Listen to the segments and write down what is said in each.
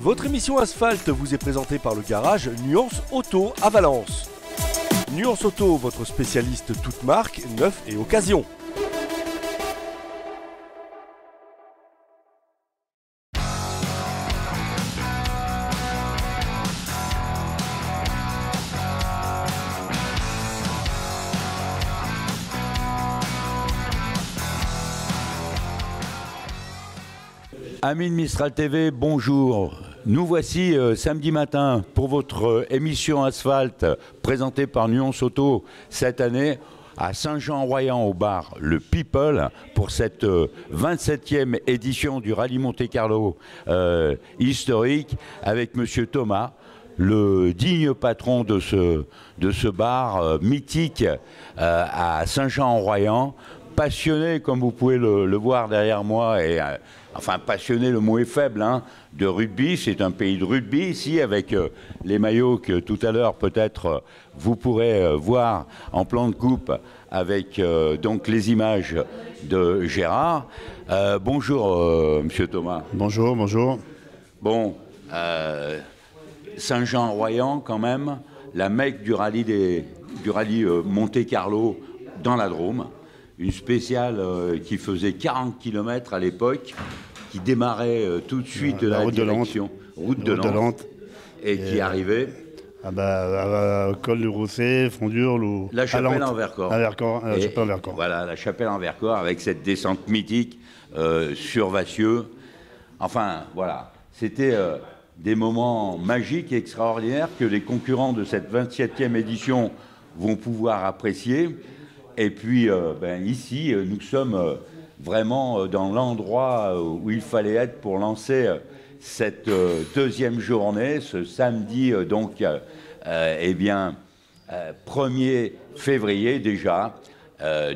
Votre émission Asphalte vous est présentée par le garage Nuance Auto à Valence. Nuance Auto, votre spécialiste toute marque, neuf et occasion. Amis de Mistral TV, bonjour. Nous voici samedi matin pour votre émission Asphalte présentée par Nuance Auto cette année à Saint-Jean-en-Royans au bar Le People pour cette 27e édition du Rallye Monte-Carlo historique avec Monsieur Thomas, le digne patron de ce bar mythique à Saint-Jean-en-Royans. Passionné, comme vous pouvez le voir derrière moi, et enfin passionné, le mot est faible, hein, de rugby. C'est un pays de rugby ici, avec les maillots que tout à l'heure peut-être vous pourrez voir en plan de coupe, avec donc les images de Gérard. Bonjour, Monsieur Thomas. Bonjour, bonjour. Bon, Saint-Jean-en-Royans quand même, la mecque du rallye Monte-Carlo dans la Drôme. Une spéciale qui faisait 40 km à l'époque, qui démarrait tout de suite de la route de Nantes, et qui arrivait à Col du Rousset, Frondure, la Chapelle en Vercors. Voilà, la Chapelle en Vercors, avec cette descente mythique sur Vassieux. Enfin, voilà, c'était des moments magiques et extraordinaires que les concurrents de cette 27e édition vont pouvoir apprécier. Et puis ici, nous sommes vraiment dans l'endroit où il fallait être pour lancer cette deuxième journée, ce samedi 1er février déjà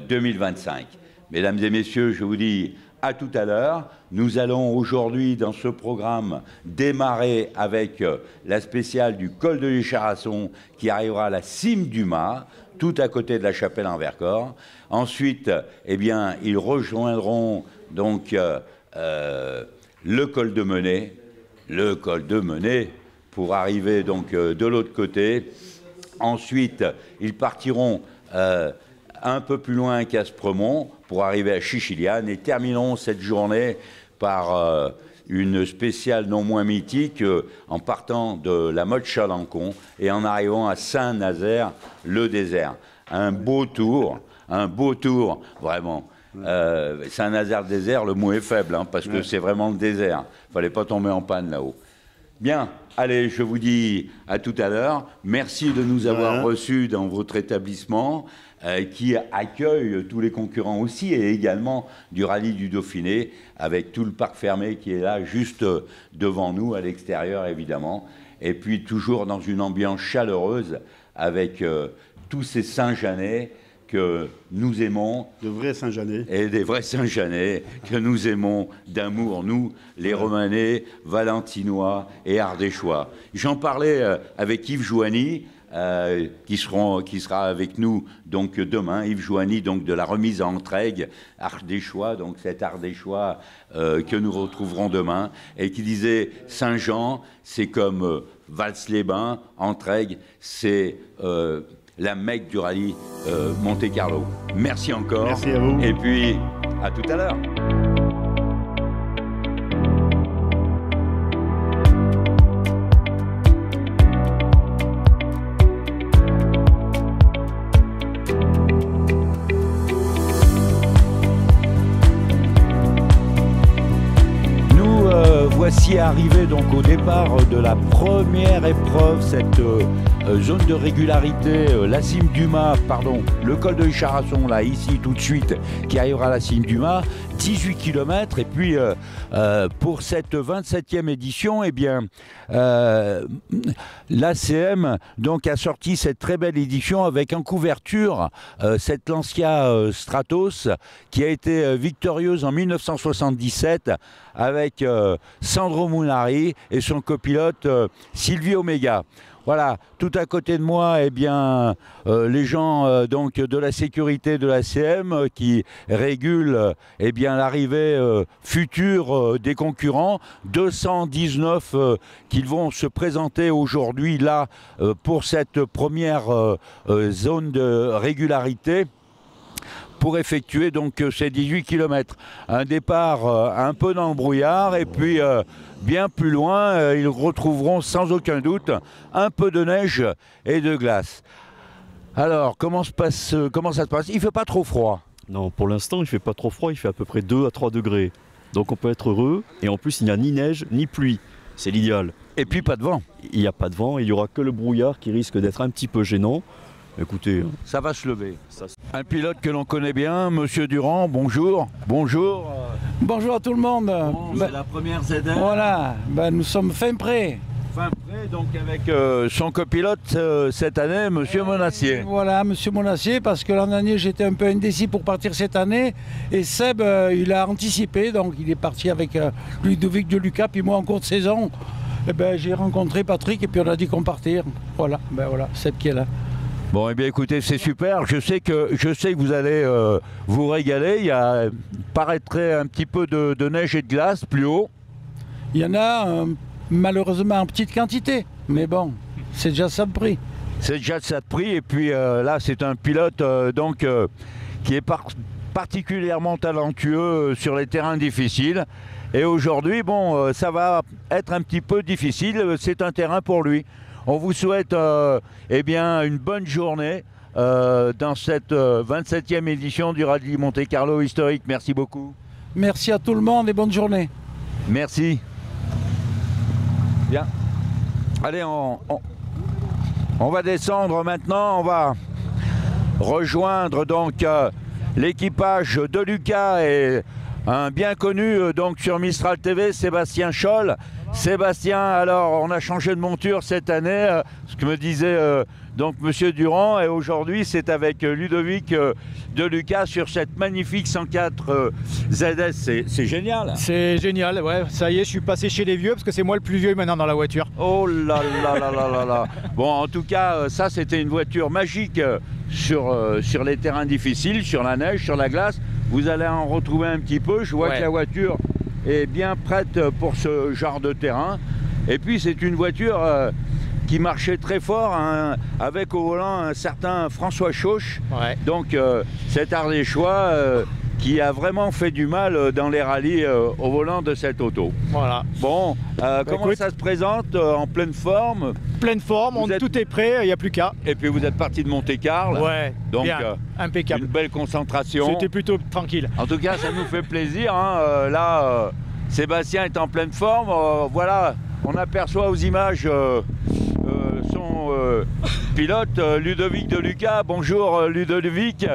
2025. Mesdames et messieurs, je vous dis à tout à l'heure. Nous allons aujourd'hui dans ce programme démarrer avec la spéciale du col de l'Écharasson qui arrivera à la cime du Mât, tout à côté de la Chapelle en Vercors. Ensuite, ils rejoindront donc le col de Menez, pour arriver donc de l'autre côté. Ensuite, ils partiront un peu plus loin qu'Aspremont pour arriver à Chichiliane et termineront cette journée par une spéciale non moins mythique en partant de la Motte-Chalancon et en arrivant à Saint-Nazaire-le-Désert. Un beau tour vraiment. Saint-Nazaire-le-Désert, le mot est faible, hein, parce que c'est vraiment le désert. Il ne fallait pas tomber en panne là-haut. Bien, allez, je vous dis à tout à l'heure. Merci de nous avoir reçus dans votre établissement qui accueille tous les concurrents aussi et également du rallye du Dauphiné avec tout le parc fermé qui est là juste devant nous à l'extérieur évidemment. Et puis toujours dans une ambiance chaleureuse avec tous ces Saint-Jeanais que nous aimons. De vrais Saint-Jeanais. Et des vrais Saint-Jeanais que nous aimons d'amour, nous, les Romanais, Valentinois et Ardéchois. J'en parlais avec Yves Jouani, qui sera avec nous donc demain. Yves Jouani, donc de la remise à Entraigues, Ardéchois, donc cet Ardéchois que nous retrouverons demain, et qui disait Saint-Jean, c'est comme Vals-les-Bains, Entraigues, c'est la mecque du rallye Monte-Carlo. Merci encore. Merci à vous. Et puis, à tout à l'heure. Voici arrivé donc au départ de la première épreuve, cette zone de régularité, la cime du Mât, pardon, le col de l'Écharasson, là, ici, tout de suite, qui arrivera à la cime du Mât, 18 km. Et puis, pour cette 27e édition, l'ACM donc, a sorti cette très belle édition avec en couverture cette Lancia Stratos, qui a été victorieuse en 1977 avec Sandro Munari et son copilote Sylvie Omega. Voilà, tout à côté de moi, eh bien, les gens donc de la sécurité de la CM qui régulent eh bien l'arrivée future des concurrents. 219 qui vont se présenter aujourd'hui là pour cette première zone de régularité, pour effectuer donc ces 18 km. Un départ un peu dans le brouillard et puis bien plus loin, ils retrouveront sans aucun doute un peu de neige et de glace. Alors, comment ça se passe? Il ne fait pas trop froid? Non, pour l'instant, il ne fait pas trop froid, il fait à peu près 2 à 3 degrés. Donc on peut être heureux, et en plus, il n'y a ni neige ni pluie. C'est l'idéal. Et puis pas de vent? Il n'y a pas de vent, et il n'y aura que le brouillard qui risque d'être un petit peu gênant. Écoutez, ça va se lever. Un pilote que l'on connaît bien, Monsieur Durand, bonjour. Bonjour. Bonjour à tout le monde. Bon, c'est la première ZR. Voilà, nous sommes fin prêts. Fin prêt, donc avec son copilote cette année, Monsieur Monassier. Voilà, Monsieur Monassier, parce que l'an dernier j'étais un peu indécis pour partir cette année. Et Seb, il a anticipé, donc il est parti avec Ludovic de Lucas. Puis moi en cours de saison, j'ai rencontré Patrick et puis on a dit qu'on partait. Voilà, voilà, Seb qui est là. Bon, eh bien écoutez, c'est super. Je sais que vous allez vous régaler. Il paraîtrait un petit peu de neige et de glace plus haut. Il y en a malheureusement en petite quantité, mais bon, c'est déjà ça de prix. C'est déjà ça de prix. Et puis là, c'est un pilote qui est particulièrement talentueux sur les terrains difficiles. Et aujourd'hui, bon, ça va être un petit peu difficile. C'est un terrain pour lui. On vous souhaite eh bien, une bonne journée dans cette 27e édition du Rallye Monte-Carlo historique. Merci beaucoup. Merci à tout le monde et bonne journée. Merci. Bien. Allez, on va descendre maintenant. On va rejoindre donc l'équipage de Lucas et un bien connu donc sur Mistral TV, Sébastien Scholl. Sébastien, alors on a changé de monture cette année, ce que me disait donc Monsieur Durand, et aujourd'hui c'est avec Ludovic de Lucas sur cette magnifique 104 ZS, c'est génial. C'est génial, ouais, ça y est, je suis passé chez les vieux parce que c'est moi le plus vieux maintenant dans la voiture. Oh là là là là là là. Bon, en tout cas, ça c'était une voiture magique sur les terrains difficiles, sur la neige, sur la glace. Vous allez en retrouver un petit peu, je vois que la voiture est bien prête pour ce genre de terrain. Et puis c'est une voiture qui marchait très fort, hein, avec au volant un certain François Chauche. Ouais. Donc cet Ardéchois qui a vraiment fait du mal dans les rallyes au volant de cette auto. Voilà. Bon, comment ça se présente en pleine forme? Pleine forme, tout est prêt, il n'y a plus qu'à. Et puis vous êtes parti de Monte-Carlo. Ouais, donc bien, impeccable. Une belle concentration. C'était plutôt tranquille. En tout cas, ça nous fait plaisir. Hein. Là, Sébastien est en pleine forme. Voilà, on aperçoit aux images son pilote, Ludovic de Lucas. Bonjour Ludovic.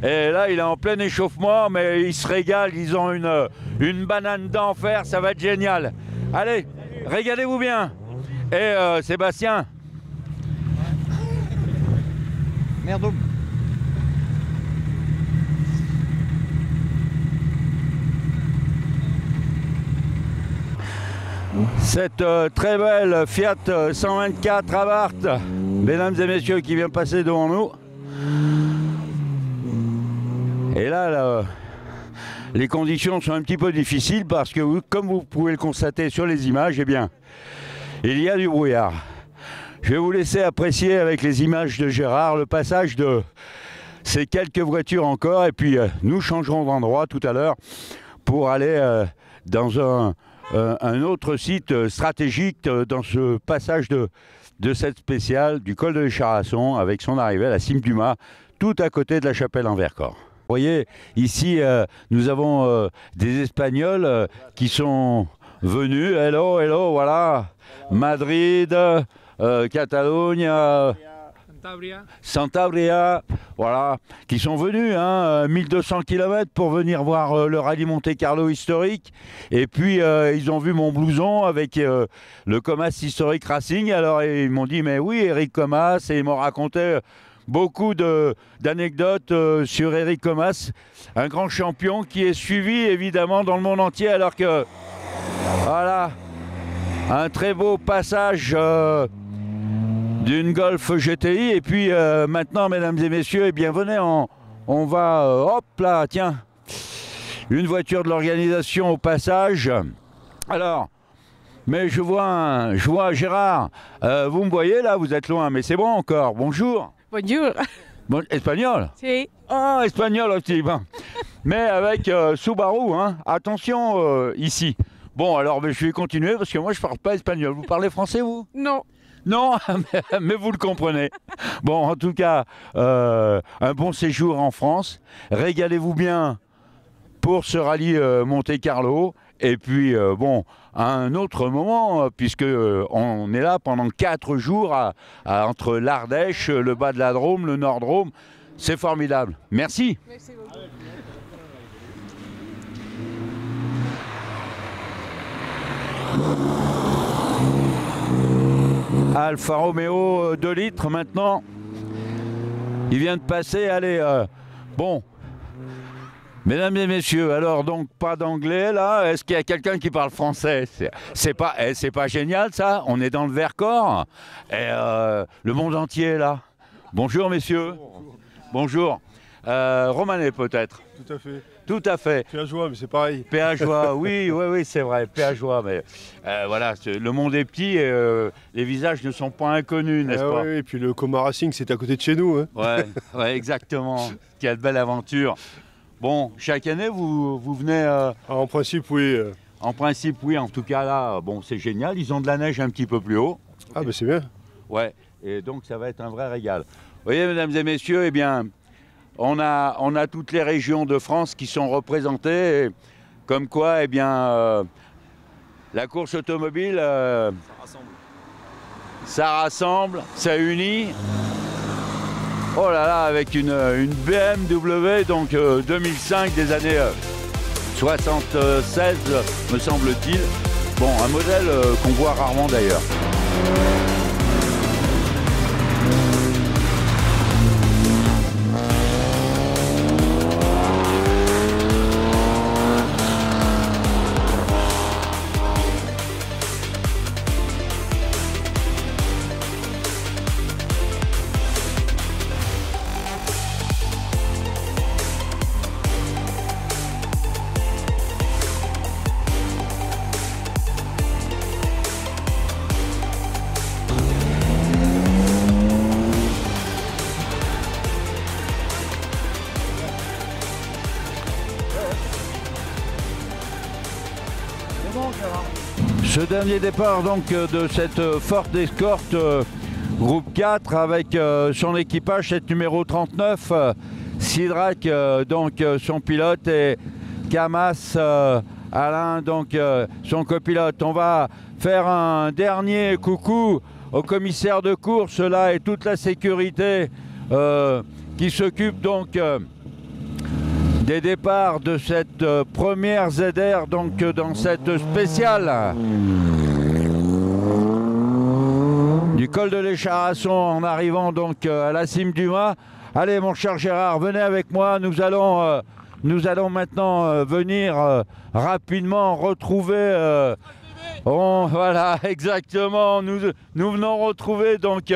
Et là, il est en plein échauffement, mais il se régale. Ils ont une banane d'enfer, ça va être génial. Allez, régalez-vous bien. Et Sébastien. Merde. Cette très belle Fiat 124 Abarth, mesdames et messieurs, qui vient passer devant nous. Et là, les conditions sont un petit peu difficiles parce que, comme vous pouvez le constater sur les images, eh bien, il y a du brouillard. Je vais vous laisser apprécier avec les images de Gérard le passage de ces quelques voitures encore. Et puis, nous changerons d'endroit tout à l'heure pour aller dans un autre site stratégique dans ce passage de cette spéciale du col de l'Écharason avec son arrivée à la cime du Mât, tout à côté de la chapelle en Vercors. Vous voyez, ici, nous avons des Espagnols qui sont venus. Hello, hello, voilà. Madrid, Catalogne, Santabria, voilà, qui sont venus, 1200 km pour venir voir le rallye Monte-Carlo historique. Et puis, ils ont vu mon blouson avec le Comas Historic Racing. Alors, ils m'ont dit, mais oui, Eric Comas, et ils m'ont raconté beaucoup d'anecdotes sur Eric Comas, un grand champion qui est suivi évidemment dans le monde entier, alors que, voilà, Un très beau passage d'une Golf GTI. Et puis maintenant, mesdames et messieurs, eh bien venez, on va... hop là, tiens. Une voiture de l'organisation au passage. Alors, mais je vois Gérard. Vous me voyez là, vous êtes loin, mais c'est bon encore. Bonjour. Bonjour. Bon, espagnol? Si. Ah, espagnol aussi. Bon. Mais avec Subaru, hein. Attention ici. Bon, alors je vais continuer parce que moi je parle pas espagnol. Vous parlez français, vous? Non. Non, mais vous le comprenez. Bon, en tout cas, un bon séjour en France. Régalez-vous bien pour ce rallye Monte-Carlo. Et puis, bon, à un autre moment, puisque on est là pendant 4 jours entre l'Ardèche, le bas de la Drôme, le Nord Drôme. C'est formidable. Merci. Merci beaucoup. Alfa Romeo 2 litres maintenant. Il vient de passer, allez, bon. Mesdames et messieurs, alors donc pas d'anglais là, est-ce qu'il y a quelqu'un qui parle français? C'est pas génial ça? On est dans le Vercors et le monde entier est là. Bonjour messieurs. Bonjour. Romanais peut-être? Tout à fait. Tout à fait. Péageois, mais c'est pareil. Péageois, oui, c'est vrai, Péageois, mais voilà, le monde est petit et les visages ne sont pas inconnus, n'est-ce pas? Oui, et puis le Coma Racing, c'est à côté de chez nous. Hein. Ouais, exactement. Quelle belle aventure. Bon, chaque année, vous venez... En principe, oui. En principe, oui, en tout cas là, bon, c'est génial. Ils ont de la neige un petit peu plus haut. Ah, ben c'est bien. Ouais, et donc ça va être un vrai régal. Vous voyez, mesdames et messieurs, eh bien... On a toutes les régions de France qui sont représentées, et comme quoi, eh bien, la course automobile, ça rassemble, ça unit. Oh là là, avec une BMW, donc 2005, des années 76, me semble-t-il. Bon, un modèle qu'on voit rarement d'ailleurs. Ce dernier départ donc de cette Ford Escort groupe 4 avec son équipage, cette numéro 39, Sidrac donc son pilote et Camas Alain donc son copilote. On va faire un dernier coucou au commissaire de course là et toute la sécurité qui s'occupe donc des départs de cette première ZR donc dans cette spéciale du col de l'Écharasson en arrivant donc à la cime du mât. Allez mon cher Gérard, venez avec moi, nous allons maintenant venir rapidement retrouver voilà, exactement. Nous venons retrouver donc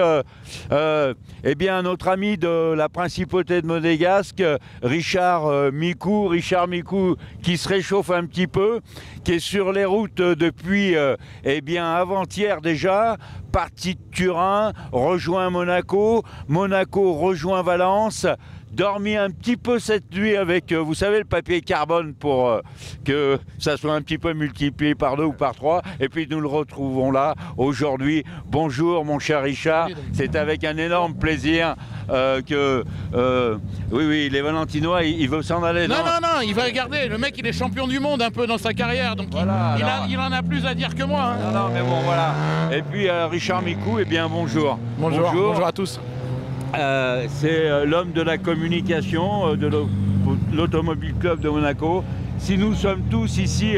eh bien notre ami de la principauté de Monégasque, Richard Micou. Richard Micou qui se réchauffe un petit peu, qui est sur les routes depuis eh bien avant-hier déjà, parti de Turin, rejoint Monaco, Monaco rejoint Valence. Dormi un petit peu cette nuit avec, vous savez, le papier carbone pour que ça soit un petit peu multiplié par 2 ou par 3. Et puis nous le retrouvons là aujourd'hui. Bonjour mon cher Richard, c'est avec un énorme plaisir que... oui, les Valentinois, il veut s'en aller. Non, il va garder. Le mec, il est champion du monde un peu dans sa carrière, donc voilà, il en a plus à dire que moi. Hein. Non, mais bon, voilà. Et puis Richard Micou, eh bien bonjour. Bonjour à tous. C'est l'homme de la communication de l'Automobile Club de Monaco. Si nous sommes tous ici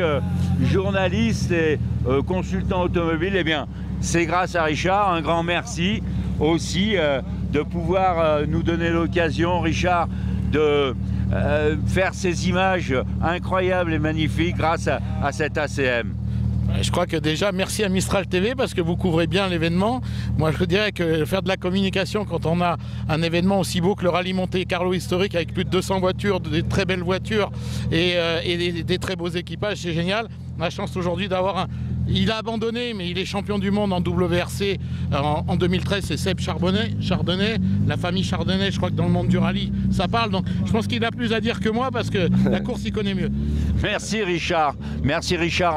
journalistes et consultants automobiles, eh bien c'est grâce à Richard. Un grand merci aussi de pouvoir nous donner l'occasion, Richard, de faire ces images incroyables et magnifiques grâce à cette ACM. Je crois que déjà, merci à Mistral TV parce que vous couvrez bien l'événement. Moi, je dirais que faire de la communication quand on a un événement aussi beau que le Rallye Monte Carlo historique avec plus de 200 voitures, des très belles voitures et des très beaux équipages, c'est génial. On a la chance aujourd'hui d'avoir un... Il a abandonné, mais il est champion du monde en WRC en 2013, c'est Seb Chardonnay, la famille Chardonnay, je crois que dans le monde du rallye, ça parle. Donc je pense qu'il a plus à dire que moi parce que la course, il connaît mieux. Merci Richard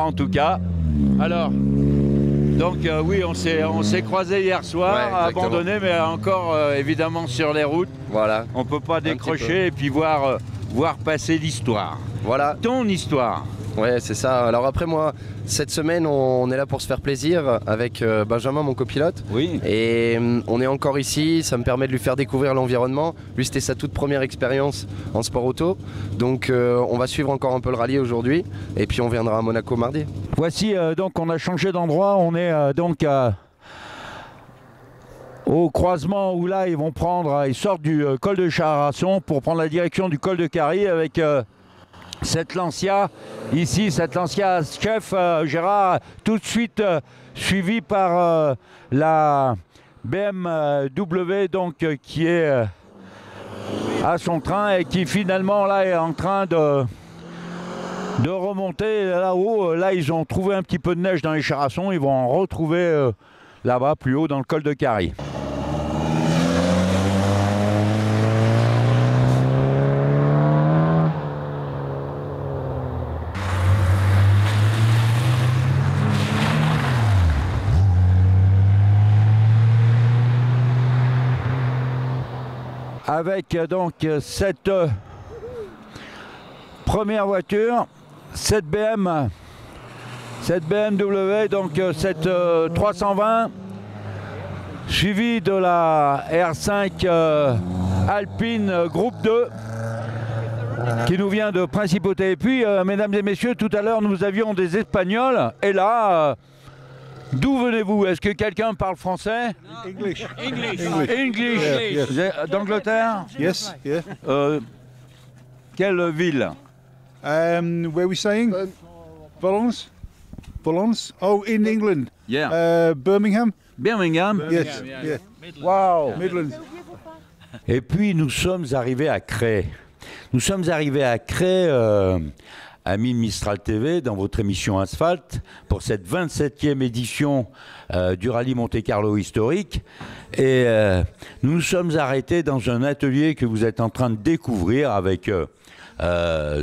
en tout cas. Alors, donc oui, on s'est croisés hier soir, abandonné, mais encore évidemment sur les routes. Voilà. On ne peut pas décrocher et puis voir passer l'histoire. Voilà. Ton histoire. Ouais, c'est ça. Alors après moi, cette semaine, on est là pour se faire plaisir avec Benjamin, mon copilote. Oui. Et on est encore ici, ça me permet de lui faire découvrir l'environnement. Lui, c'était sa toute première expérience en sport auto. Donc on va suivre encore un peu le rallye aujourd'hui. Et puis on viendra à Monaco mardi. Voici, donc on a changé d'endroit. On est donc au croisement où là, ils sortent du col de Charasson pour prendre la direction du col de Carie avec... cette Lancia, ici, cette Lancia chef Gérard, tout de suite suivi par la BMW donc, qui est à son train et qui finalement là est en train de remonter là-haut. Là, ils ont trouvé un petit peu de neige dans les Charassons, ils vont en retrouver là-bas, plus haut, dans le col de Carie. Avec donc cette première voiture, cette BMW, donc cette 320, suivie de la R5 Alpine Groupe 2, qui nous vient de Principauté. Et puis, mesdames et messieurs, tout à l'heure, nous avions des Espagnols, et là... D'où venez-vous? Est-ce que quelqu'un parle français? English. English. D'Angleterre? Yes, yeah. Quelle ville? Where are we staying? Valence? Oh, in England. Yeah. Birmingham? Birmingham? Yes, yeah. Wow. Midlands. Et puis nous sommes arrivés à Cray. Amis de Mistral TV, dans votre émission Asphalte, pour cette 27e édition du Rallye Monte Carlo historique. Et nous nous sommes arrêtés dans un atelier que vous êtes en train de découvrir avec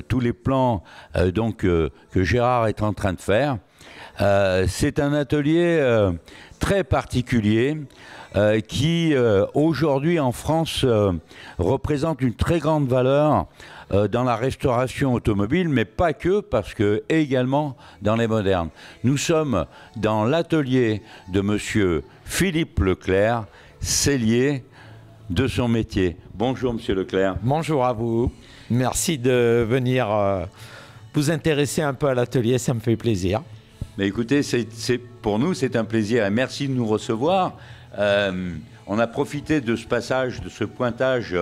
tous les plans que Gérard est en train de faire. C'est un atelier très particulier qui, aujourd'hui en France, représente une très grande valeur dans la restauration automobile, mais pas que, parce que également dans les modernes. Nous sommes dans l'atelier de monsieur Philippe Leclerc, sellier de son métier. Bonjour monsieur Leclerc. Bonjour à vous. Merci de venir vous intéresser un peu à l'atelier, ça me fait plaisir. Mais écoutez, pour nous c'est un plaisir et merci de nous recevoir. On a profité de ce passage, de ce pointage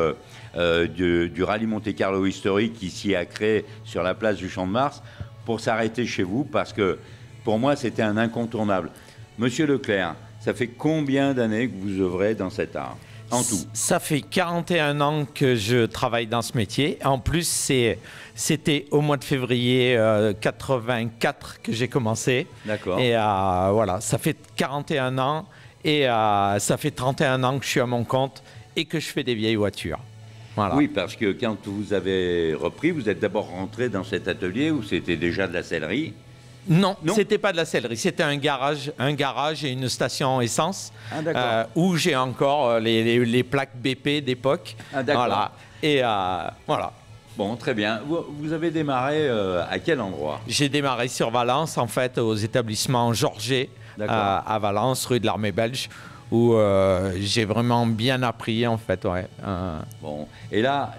du Rallye Monte Carlo historique ici à Cray, sur la place du Champ de Mars, pour s'arrêter chez vous, parce que pour moi c'était un incontournable. Monsieur Leclerc, ça fait combien d'années que vous œuvrez dans cet art, en tout? Ça fait 41 ans que je travaille dans ce métier. En plus, c'était au mois de février 84 que j'ai commencé. D'accord. Et voilà, ça fait 41 ans. Et ça fait 31 ans que je suis à mon compte et que je fais des vieilles voitures. Voilà. Oui, parce que quand vous avez repris, vous êtes d'abord rentré dans cet atelier où c'était déjà de la sellerie? Non, c'était pas de la sellerie, c'était un garage et une station essence où j'ai encore les plaques BP d'époque. Ah, d'accord. Voilà. Et voilà. Bon, très bien. Vous avez démarré à quel endroit? J'ai démarré sur Valence, en fait, aux établissements Georget, à Valence, rue de l'Armée belge, où j'ai vraiment bien appris, en fait. Ouais. Bon, et là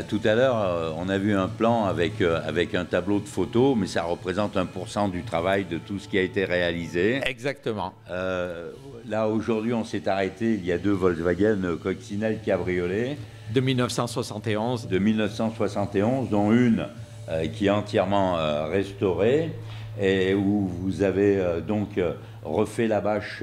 tout à l'heure, on a vu un plan avec un tableau de photos, mais ça représente 1% du travail de tout ce qui a été réalisé. Exactement. Là, aujourd'hui, on s'est arrêté, il y a deux Volkswagen Coccinelle cabriolet. De 1971. De 1971, dont une qui est entièrement restaurée. et où vous avez donc refait la bâche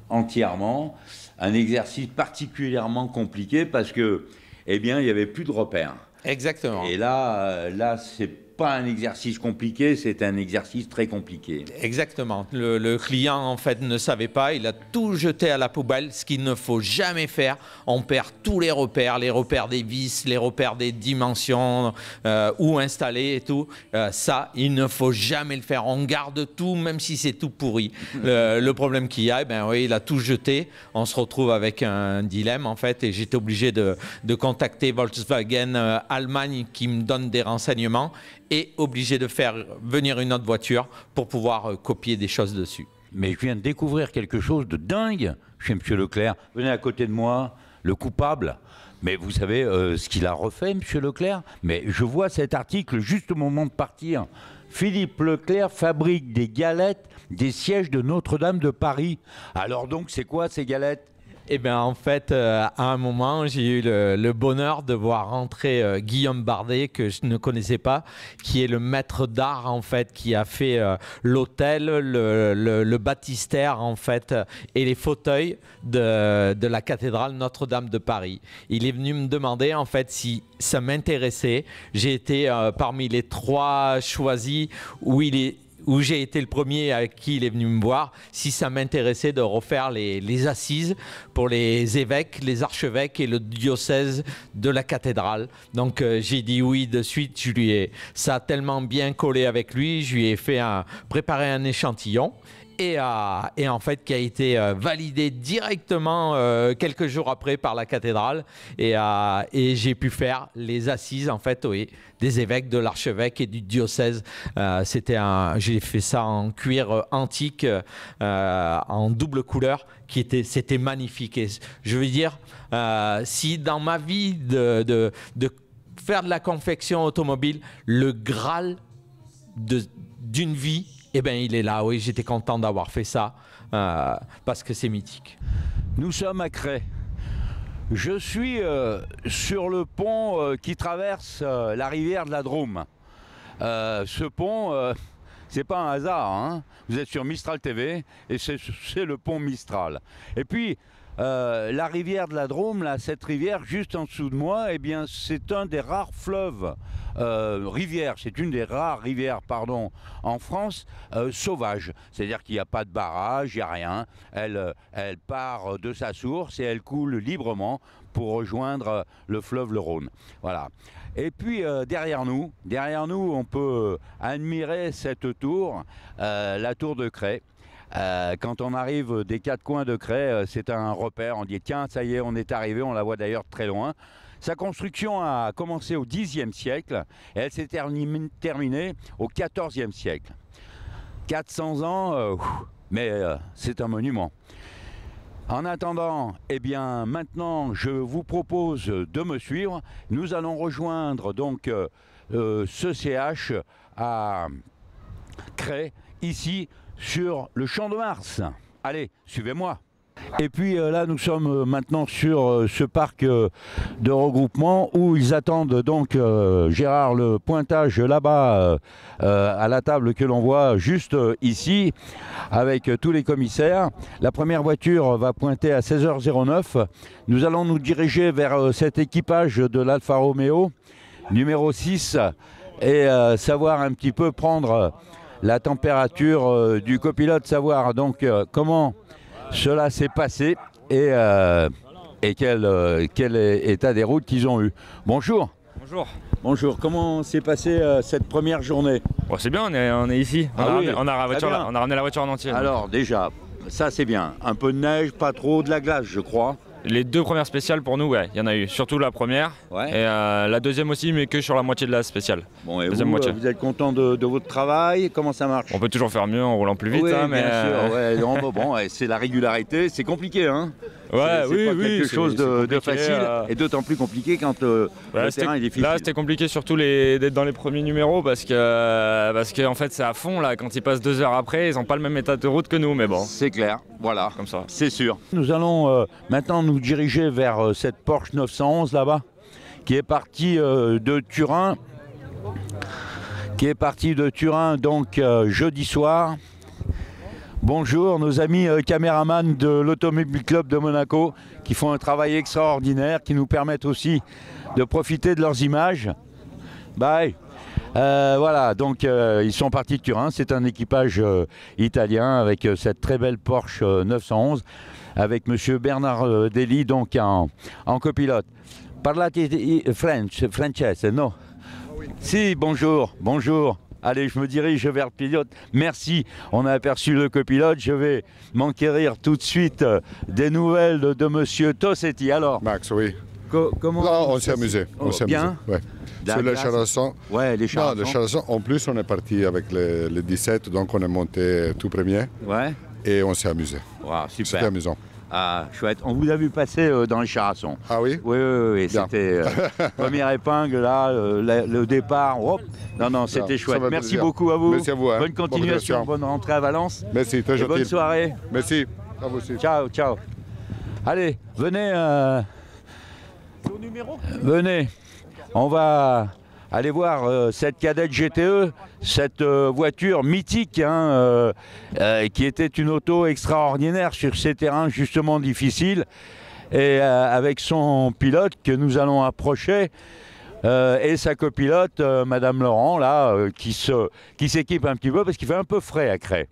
entièrement. Un exercice particulièrement compliqué parce que, eh bien, il n'y avait plus de repères. Exactement. Et là, c'est pas un exercice compliqué, c'est un exercice très compliqué. Exactement. Le client, en fait, ne savait pas. Il a tout jeté à la poubelle, ce qu'il ne faut jamais faire. On perd tous les repères des vis, les repères des dimensions, où installer et tout. Ça, il ne faut jamais le faire. On garde tout, même si c'est tout pourri. Le problème qu'il y a, ben oui, il a tout jeté. On se retrouve avec un dilemme, en fait, et j'étais obligé de contacter Volkswagen Allemagne qui me donne des renseignements, et obligé de faire venir une autre voiture pour pouvoir copier des choses dessus. Mais je viens de découvrir quelque chose de dingue chez M. Leclerc. Venez à côté de moi, le coupable. Mais vous savez ce qu'il a refait, M. Leclerc? Mais je vois cet article juste au moment de partir. Philippe Leclerc fabrique des galettes des sièges de Notre-Dame de Paris. Alors donc, c'est quoi ces galettes? Eh bien, en fait, à un moment, j'ai eu le bonheur de voir rentrer Guillaume Bardet, que je ne connaissais pas, qui est le maître d'art, en fait, qui a fait l'hôtel, le baptistère, en fait, et les fauteuils de la cathédrale Notre-Dame de Paris. Il est venu me demander, en fait, si ça m'intéressait. J'ai été parmi les 3 choisis où j'ai été le premier à qui il est venu me voir, si ça m'intéressait de refaire les assises pour les évêques, les archevêques et le diocèse de la cathédrale. Donc j'ai dit oui de suite. Ça a tellement bien collé avec lui, je lui ai fait préparer un échantillon. Et en fait qui a été validé directement quelques jours après par la cathédrale, et j'ai pu faire les assises, en fait, oui, des évêques, de l'archevêque et du diocèse. J'ai fait ça en cuir antique, en double couleur, c'était magnifique. Et je veux dire, si dans ma vie de faire de la confection automobile, le Graal d'une vie, eh bien, il est là, oui, j'étais content d'avoir fait ça, parce que c'est mythique. Nous sommes à Cray. Je suis sur le pont qui traverse la rivière de la Drôme. Ce pont, c'est pas un hasard, hein. Vous êtes sur Mistral TV, et c'est le pont Mistral. Et puis, la rivière de la Drôme, là, cette rivière juste en dessous de moi, eh bien, c'est un des rares fleuves, c'est une des rares rivières, pardon, en France, sauvages. C'est-à-dire qu'il n'y a pas de barrage, il n'y a rien. Elle part de sa source et elle coule librement pour rejoindre le fleuve le Rhône. Voilà. Et puis derrière nous, on peut admirer cette tour, la tour de Cray. Quand on arrive des 4 coins de Cray, c'est un repère. On dit tiens, ça y est, on est arrivé. On la voit d'ailleurs très loin. Sa construction a commencé au Xe siècle et elle s'est terminée au XIVe siècle. 400 ans, mais c'est un monument. En attendant, eh bien, maintenant, je vous propose de me suivre. Nous allons rejoindre donc ce CH à Cray, ici, sur le Champ de Mars. Allez, suivez-moi. Et puis là, nous sommes maintenant sur ce parc de regroupement où ils attendent donc Gérard le pointage là-bas à la table que l'on voit juste ici avec tous les commissaires. La première voiture va pointer à 16h09. Nous allons nous diriger vers cet équipage de l'Alfa Romeo numéro 6 et savoir un petit peu prendre la température du copilote, savoir donc comment cela s'est passé et quel état des routes qu'ils ont eu. Bonjour. Bonjour. Bonjour, comment s'est passée cette première journée? Bon, c'est bien, on est ici, on a ramené la voiture en entier. Alors déjà, ça c'est bien, un peu de neige, pas trop, de la glace je crois. Les 2 premières spéciales pour nous, ouais, il y en a eu, surtout la première, et la deuxième aussi, mais que sur la moitié de la spéciale. Bon, et vous êtes content de votre travail? Comment ça marche? On peut toujours faire mieux en roulant plus vite, oui, hein, mais bien sûr, bon, c'est la régularité, c'est compliqué, hein. Ouais, c'est pas quelque chose de facile, et d'autant plus compliqué quand le terrain est difficile. Là, c'était compliqué surtout d'être dans les premiers numéros parce que en fait, c'est à fond là. Quand ils passent 2 heures après, ils n'ont pas le même état de route que nous, mais bon. C'est clair, voilà, comme ça. C'est sûr. Nous allons maintenant nous diriger vers cette Porsche 911 là-bas, qui est partie de Turin, qui est parti de Turin donc jeudi soir. Bonjour nos amis caméramans de l'Automobile Club de Monaco qui font un travail extraordinaire, qui nous permettent aussi de profiter de leurs images. Bye. Voilà, donc ils sont partis de Turin, c'est un équipage italien avec cette très belle Porsche 911 avec monsieur Bernard Dely donc en copilote. Parlate français, non? Si, bonjour, bonjour. Allez, je me dirige vers le pilote. Merci, on a aperçu le copilote. Je vais m'enquérir tout de suite des nouvelles de monsieur Tossetti. Alors, Max, oui. Comment non, on s'est amusé. On s'est amusé. Ouais. Sur les charassons. Ouais, les charassons. Non, les charassons. En plus, on est parti avec les 17, donc on est monté tout premier. Ouais. Et on s'est amusé. Wow, super. C'était amusant. Ah, chouette. On vous a vu passer dans les charassons. Ah oui? Oui, oui, oui. C'était première épingle, là, le départ. Hop. Non, non, c'était chouette. Merci beaucoup à vous. Merci à vous. Hein. Bonne continuation, bonne rentrée à Valence. Merci, très gentil. Bonne soirée. Merci. À vous aussi. Ciao, ciao. Allez, venez. Venez. On va aller voir cette Kadett GTE, cette voiture mythique hein, qui était une auto extraordinaire sur ces terrains justement difficiles et avec son pilote que nous allons approcher et sa copilote Madame Laurent là qui s'équipe un petit peu parce qu'il fait un peu frais à Cray.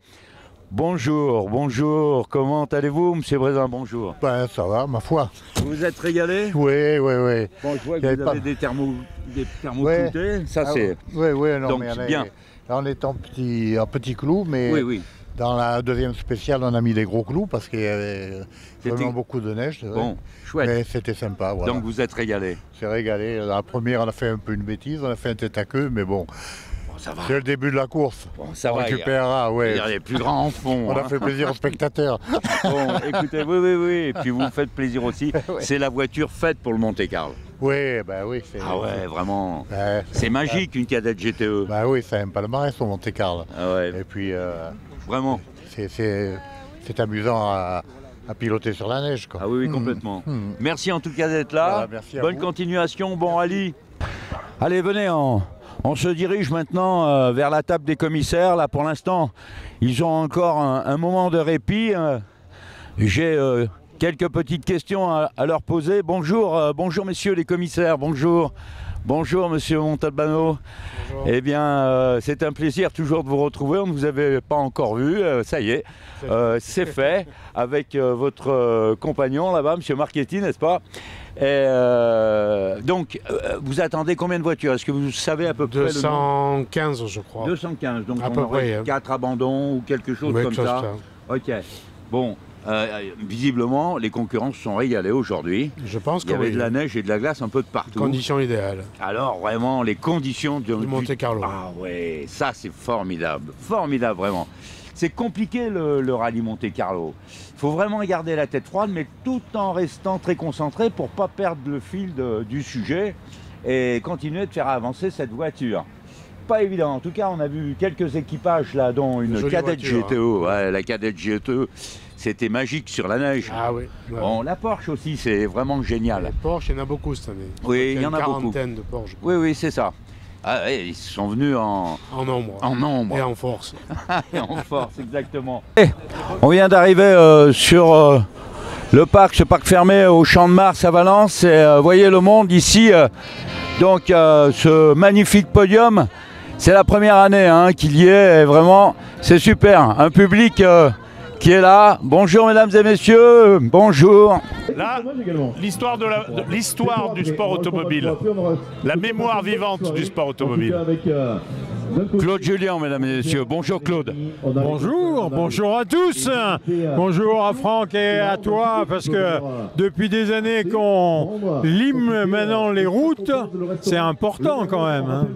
Bonjour, bonjour, comment allez-vous, monsieur Brézin, bonjour. Ben, ça va, ma foi. Vous vous êtes régalé? Oui, oui, oui. Bon, je vois que vous avez des thermocloutés, ça c'est... Oui, oui, non, donc, mais bien. Là, on est en petit clou, mais oui. Dans la deuxième spéciale, on a mis des gros clous parce qu'il y avait vraiment beaucoup de neige. Bon, chouette. Mais c'était sympa, voilà. Donc vous êtes régalé? C'est régalé. Dans la première, on a fait un peu une bêtise, on a fait un tête à queue, mais bon... C'est le début de la course. Bon, ça on va, récupérera, ouais. Il y a les plus grands en fond. On a fait plaisir aux spectateurs. Bon, écoutez, oui. Et puis vous me faites plaisir aussi. C'est la voiture faite pour le Monte-Carlo. Oui, bah oui. Ah ouais, vraiment. C'est magique une Kadett GTE. Bah oui, c'est un palmarès au Monte-Carlo. Ah ouais. Et puis. Vraiment. C'est amusant à piloter sur la neige, quoi. Ah oui, complètement. Merci en tout cas d'être là. Voilà, merci à Bonne vous. Continuation, bon rallye. Allez, venez on se dirige maintenant vers la table des commissaires. Là, pour l'instant, ils ont encore un moment de répit. J'ai quelques petites questions à leur poser. Bonjour, bonjour messieurs les commissaires, bonjour. Bonjour monsieur Montalbano. Bonjour. Eh bien, c'est un plaisir toujours de vous retrouver. On ne vous avait pas encore vu. Ça y est, c'est fait avec votre compagnon là-bas, monsieur Marchetti, n'est-ce pas? Et donc, vous attendez combien de voitures? Est-ce que vous savez à peu près 215, je crois. 215, donc à on peu aurait près, 4 abandons ou quelque chose comme ça. Ok. Bon, visiblement, les concurrents se sont régalés aujourd'hui. Je pense qu'il y avait de la neige et de la glace un peu de partout. Conditions idéales. Alors, vraiment, les conditions du Monte-Carlo. Ah ouais, ça c'est formidable. Formidable, vraiment. C'est compliqué le rallye Monte-Carlo. Il faut vraiment garder la tête froide, mais tout en restant très concentré pour ne pas perdre le fil du sujet et continuer de faire avancer cette voiture. Pas évident. En tout cas, on a vu quelques équipages là, dont une Kadett GTE. Ouais, la Kadett GTE, c'était magique sur la neige. Ah oui. Ouais. Bon, la Porsche aussi, c'est vraiment génial. Les Porsche, il y en a beaucoup cette année. Oui, il y en a beaucoup. Une quarantaine de Porsche. Oui, c'est ça. Ah, ouais, ils sont venus en nombre. En nombre. Et en force. Et en force, exactement. On vient d'arriver sur le parc, ce parc fermé au Champ de Mars à Valence. Et voyez le monde ici. Donc, ce magnifique podium. C'est la première année hein, qu'il y est. Et vraiment, c'est super. Un public qui est là. Bonjour mesdames et messieurs. Bonjour. Là, l'histoire du sport automobile, la mémoire vivante du sport automobile. Claude Julien, mesdames et messieurs. Bonjour Claude. Bonjour à tous. Bonjour à Franck et à toi, parce que depuis des années qu'on lime maintenant les routes, c'est important quand même. Hein.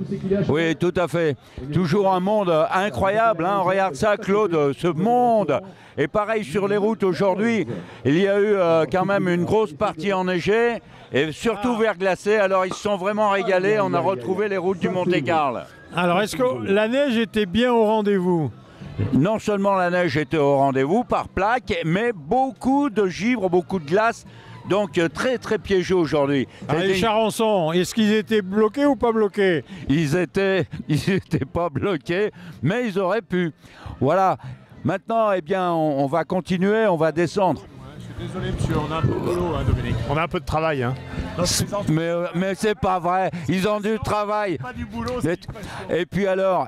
Oui, tout à fait. Toujours un monde incroyable. Hein. Regarde ça, Claude, ce monde. Et pareil sur les routes aujourd'hui, il y a eu quand même une grosse partie enneigée et surtout verglacée. Alors ils se sont vraiment régalés. On a retrouvé les routes du Monte-Carlo. Alors est-ce que la neige était bien au rendez-vous? Non seulement la neige était au rendez-vous par plaque, mais beaucoup de givre, beaucoup de glace Donc très très piégeux aujourd'hui. Les Charançons, est-ce qu'ils étaient bloqués ou pas bloqués? Ils étaient pas bloqués, mais ils auraient pu. Voilà. Maintenant, eh bien, on va continuer, on va descendre. Désolé monsieur, on a un peu de boulot, hein, Dominique. On a un peu de travail. Hein. Mais c'est pas vrai, ils ont du travail. Pas du boulot, et puis alors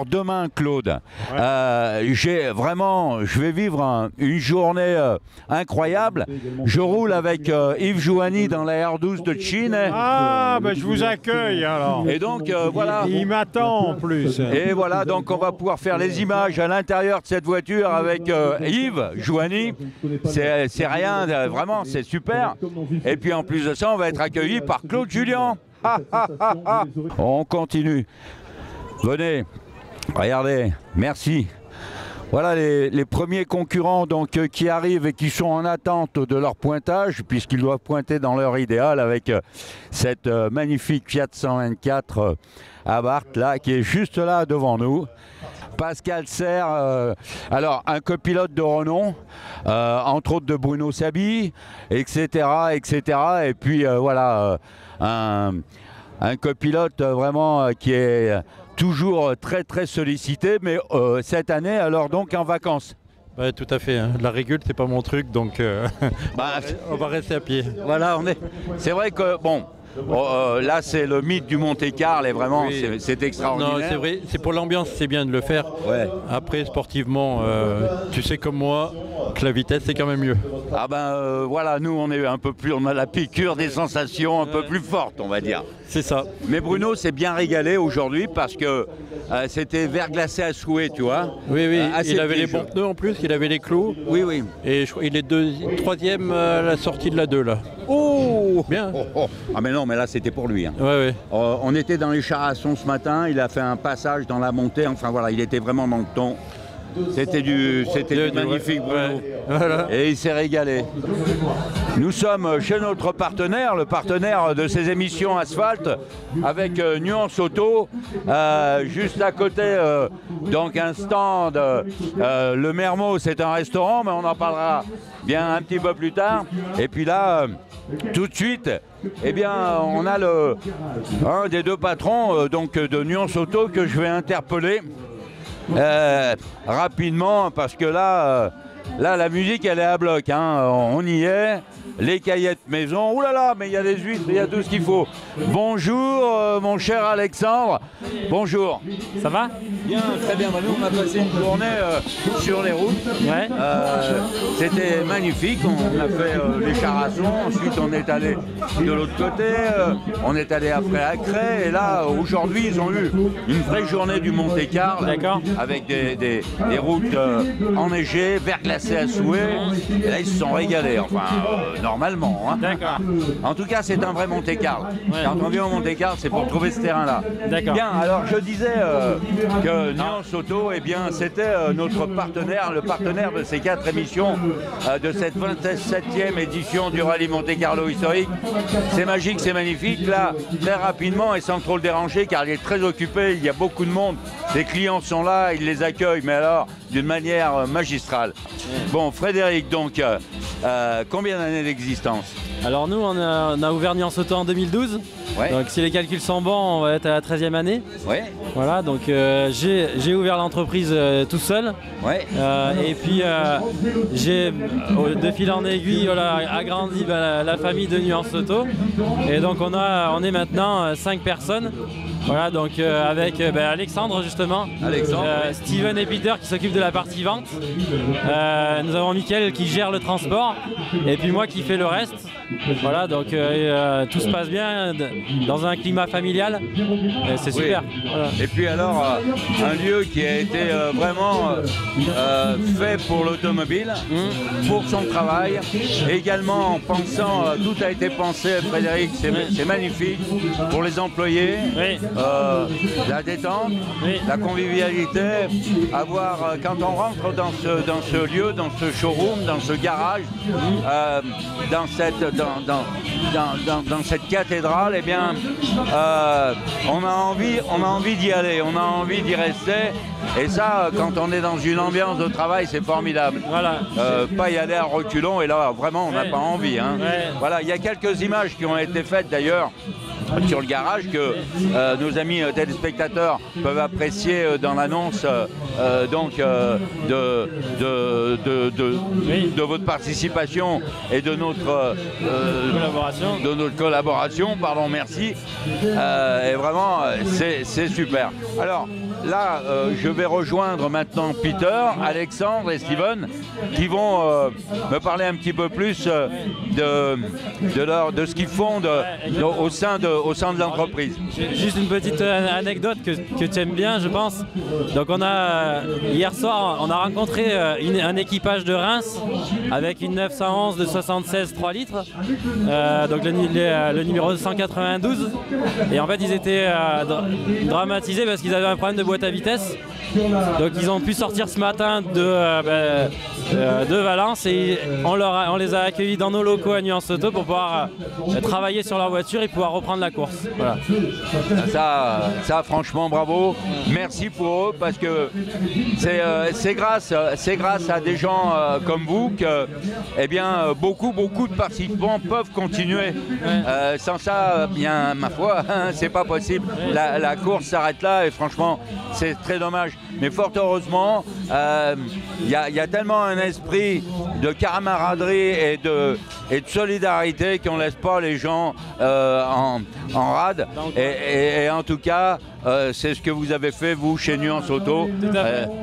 demain, Claude, je vais vivre une journée incroyable. Je roule avec Yves Jouani dans la R12 de Chine. Ah, ben je vous accueille alors. Et donc voilà. Il m'attend en plus. Et voilà, donc on va pouvoir faire les images à l'intérieur de cette voiture avec Yves Jouani. C'est rien, vraiment, c'est super. Et puis en plus de ça, on va être accueilli par Claude Julien. On continue. Venez, regardez, merci. Voilà les premiers concurrents donc, qui arrivent et qui sont en attente de leur pointage, puisqu'ils doivent pointer dans leur idéal avec cette magnifique Fiat 124 Abarth là, qui est juste là devant nous. Pascal Serre, alors un copilote de renom, entre autres de Bruno Sabi, etc. Et puis voilà, un copilote vraiment qui est toujours très très sollicité, mais cette année alors donc en vacances. Ouais, tout à fait. Hein. La régule, c'est pas mon truc, donc on va rester à pied. Voilà, c'est vrai que bon. Là c'est le mythe du Monte-Carlo et vraiment oui. C'est extraordinaire. Non, c'est vrai, c'est pour l'ambiance, c'est bien de le faire. Ouais. Après sportivement, tu sais comme moi que la vitesse c'est quand même mieux. Ah ben voilà, nous on est un peu plus, on a la piqûre des sensations un peu plus fortes, on va dire. C'est ça. Mais Bruno s'est bien régalé aujourd'hui parce que c'était verglacé à souhait, tu vois. Oui, oui. Il avait les bons pneus en plus, il avait les clous. Oui, oui. Et il est troisième à la sortie de la 2 là. Oh, bien. Ah mais non, mais là c'était pour lui. Hein. Ouais, ouais. On était dans les Charassons ce matin, il a fait un passage dans la montée, enfin voilà, il était vraiment dans le ton. C'était du magnifique Bruno. Ouais. Voilà. Et il s'est régalé. Nous sommes chez notre partenaire, le partenaire de ces émissions Asphalte, avec Nuance Auto, juste à côté, donc un stand. Le Mermot, c'est un restaurant, mais on en parlera bien un petit peu plus tard. Et puis là, tout de suite, eh bien, on a un des deux patrons donc de Nuance Auto que je vais interpeller. Rapidement parce que là la musique elle est à bloc, hein. On y est, les caillettes maison, ouh là là, mais il y a des huîtres, il y a tout ce qu'il faut. Bonjour mon cher Alexandre, bonjour. Ça va? Bien, très bien, nous on a passé une journée sur les routes, ouais. C'était magnifique, on a fait les Charassons, ensuite on est allé de l'autre côté, on est allé après à Cré, et là aujourd'hui ils ont eu une vraie journée du Monte-Carlo avec des routes enneigées, verglacées à souhait, et là ils se sont régalés, enfin normalement. Hein. D'accord. En tout cas c'est un vrai Monte-Carlo. Ouais. Quand on vient au Monte-Carlo c'est pour trouver ce terrain-là. D'accord. Bien, alors je disais que Nuance Auto, eh bien c'était notre partenaire, le partenaire de ces 4 émissions de cette 27e édition du Rallye Monte-Carlo historique. C'est magique, c'est magnifique. Là, très rapidement et sans trop le déranger, car il est très occupé, il y a beaucoup de monde. Les clients sont là, il les accueille, mais alors d'une manière magistrale. Bon, Frédéric, donc, combien d'années d'existence? Alors nous, on a ouvert Nuance Auto en 2012. Ouais. Donc si les calculs sont bons, on va être à la 13e année. Ouais. Voilà, donc j'ai ouvert l'entreprise tout seul. Ouais. Et puis j'ai, de fil en aiguille, voilà, agrandi la famille de Nuance Auto. Et donc on est maintenant 5 personnes. Voilà, donc avec Alexandre justement, Steven et Peter qui s'occupent de la partie vente. Nous avons Mickaël qui gère le transport et puis moi qui fais le reste. Voilà, donc tout se passe bien dans un climat familial. C'est super. Oui. Voilà. Et puis alors, un lieu qui a été vraiment fait pour l'automobile, pour son travail, également en pensant, tout a été pensé, Frédéric, c'est magnifique, pour les employés. Oui. la détente, la convivialité, avoir quand on rentre dans ce lieu, dans ce showroom, dans ce garage, dans cette cathédrale, eh bien, on a envie d'y aller, on a envie d'y rester. Et ça, quand on est dans une ambiance de travail, c'est formidable. Voilà. Pas y aller à reculons, et là, vraiment, on n'a pas envie. Hein. Voilà, il y a quelques images qui ont été faites d'ailleurs sur le garage que nos amis téléspectateurs peuvent apprécier dans l'annonce de votre participation et de notre collaboration. Pardon, merci. Et vraiment, c'est super. Alors là, je vais rejoindre maintenant Peter, Alexandre et Steven qui vont me parler un petit peu plus de ce qu'ils font au sein de l'entreprise. Juste une petite anecdote que tu aimes bien, je pense. Donc hier soir, on a rencontré un équipage de Reims avec une 911 de 76 3 litres, donc le numéro 192. Et en fait, ils étaient dramatisés parce qu'ils avaient un problème de boîte à vitesse. Donc ils ont pu sortir ce matin de Valence et on les a accueillis dans nos locaux à Nuance Auto pour pouvoir travailler sur leur voiture et pouvoir reprendre la course. Voilà. Ça franchement bravo, merci pour eux parce que c'est grâce à des gens comme vous que beaucoup de participants peuvent continuer. Sans ça, bien ma foi, c'est pas possible. La course s'arrête là et franchement c'est très dommage. Mais fort heureusement, il y a tellement un esprit de camaraderie et de solidarité qu'on ne laisse pas les gens en rade. Et en tout cas, c'est ce que vous avez fait, vous, chez Nuance Auto.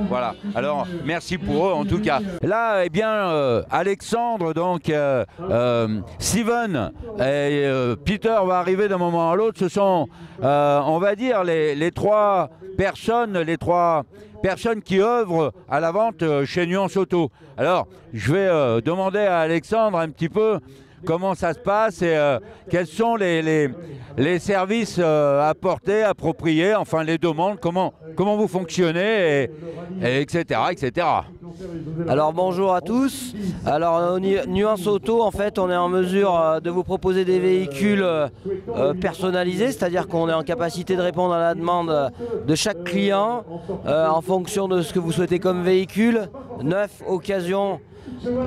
Voilà. Alors, merci pour eux, en tout cas. Là, eh bien, Alexandre, donc, Steven et Peter va arriver d'un moment à l'autre. Ce sont, on va dire, les trois personnes qui œuvrent à la vente chez Nuance Auto. Alors, je vais demander à Alexandre un petit peu comment ça se passe et quels sont les services apportés, appropriés, enfin les demandes, comment vous fonctionnez, et etc., etc. Alors bonjour à tous. Alors Nuance Auto, en fait, on est en mesure de vous proposer des véhicules personnalisés, c'est-à-dire qu'on est en capacité de répondre à la demande de chaque client en fonction de ce que vous souhaitez comme véhicule, neuf, occasion,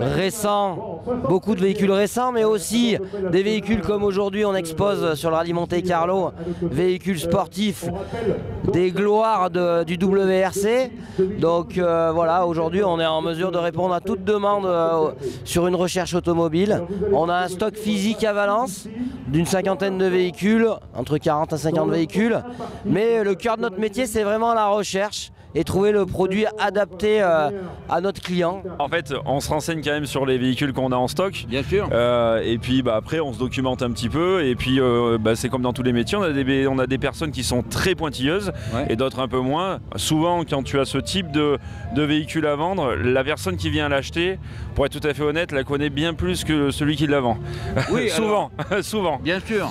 récents, beaucoup de véhicules récents, mais aussi des véhicules comme aujourd'hui on expose sur le Rallye Monte Carlo, véhicules sportifs, des gloires du WRC. Donc voilà, aujourd'hui on est en mesure de répondre à toute demande sur une recherche automobile. On a un stock physique à Valence d'une cinquantaine de véhicules, entre 40 à 50 véhicules, mais le cœur de notre métier c'est vraiment la recherche et trouver le produit adapté à notre client. En fait, on se renseigne quand même sur les véhicules qu'on a en stock. Bien sûr. Et puis après, on se documente un petit peu. Et puis, c'est comme dans tous les métiers, on a des personnes qui sont très pointilleuses et d'autres un peu moins. Souvent, quand tu as ce type de véhicule à vendre, la personne qui vient l'acheter, pour être tout à fait honnête, la connaît bien plus que celui qui la vend. Oui, souvent, souvent. Bien sûr.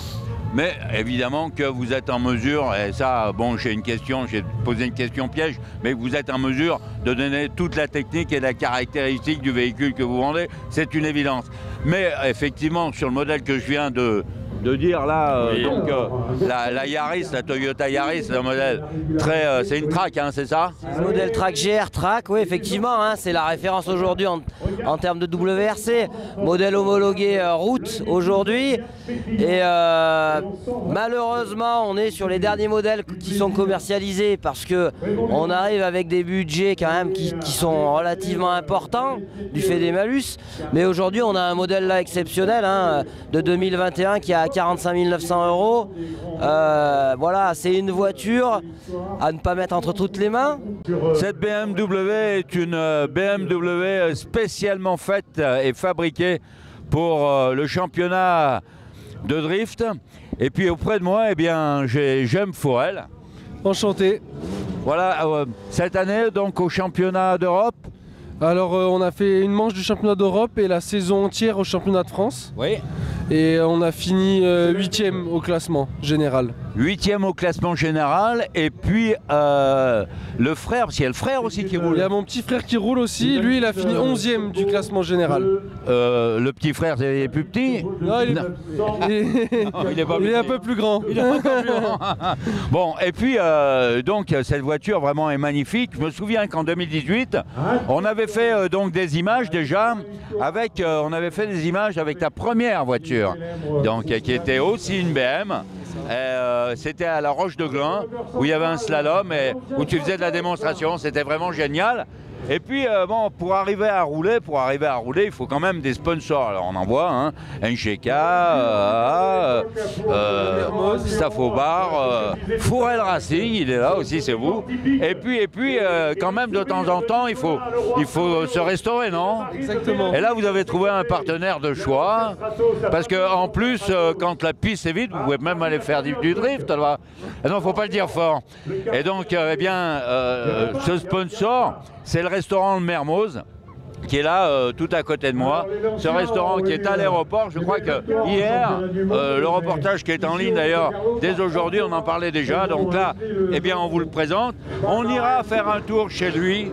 Mais évidemment que vous êtes en mesure, et ça, bon, j'ai posé une question piège, mais vous êtes en mesure de donner toute la technique et la caractéristique du véhicule que vous vendez, c'est une évidence. Mais effectivement, sur le modèle que je viens de dire là, donc la Yaris, la Toyota Yaris, le modèle très, c'est une Track, hein, c'est ça? Le modèle Track GR Track, oui effectivement, hein, c'est la référence aujourd'hui en termes de WRC, modèle homologué route aujourd'hui. Et malheureusement, on est sur les derniers modèles qui sont commercialisés parce que on arrive avec des budgets quand même qui sont relativement importants du fait des malus. Mais aujourd'hui, on a un modèle là exceptionnel hein, de 2021 qui a 45 900 €. Voilà, c'est une voiture à ne pas mettre entre toutes les mains. Cette BMW est une BMW spécialement faite et fabriquée pour le championnat de drift. Et puis auprès de moi, eh bien, j'ai Jem Forel. Enchanté. Voilà, cette année donc au championnat d'Europe. Alors on a fait une manche du championnat d'Europe et la saison entière au championnat de France. Oui. Et on a fini 8e au classement général. 8e au classement général, et puis le frère, parce qu'il y a le frère aussi qui roule. Il y a mon petit frère qui roule aussi, lui il a fini 11e du classement général. Le petit frère est plus petit? Non, il est un peu plus grand. Il est encore plus grand. Bon, et puis donc cette voiture vraiment est magnifique. Je me souviens qu'en 2018, on avait fait donc des images déjà avec, on avait fait des images avec ta première voiture, donc qui était aussi une BM. C'était à la Roche de Glun où il y avait un slalom et où tu faisais de la démonstration. C'était vraiment génial. Et puis bon, pour arriver à rouler, il faut quand même des sponsors. Alors on en voit, hein, NGK, Stafobar, Fourel Racing, il est là aussi, c'est vous. Et puis quand même de temps en temps, il faut se restaurer, non? Exactement. Et là, vous avez trouvé un partenaire de choix, parce que en plus, quand la piste est vide, vous pouvez même aller faire du drift. Alors, non, faut pas le dire fort. Et donc, eh bien, ce sponsor, c'est le restaurant Le Mermoz, qui est là tout à côté de moi. Ce restaurant qui est à l'aéroport, je crois que hier, le reportage qui est en ligne d'ailleurs, dès aujourd'hui, on en parlait déjà. Donc là, eh bien, on vous le présente. On ira faire un tour chez lui.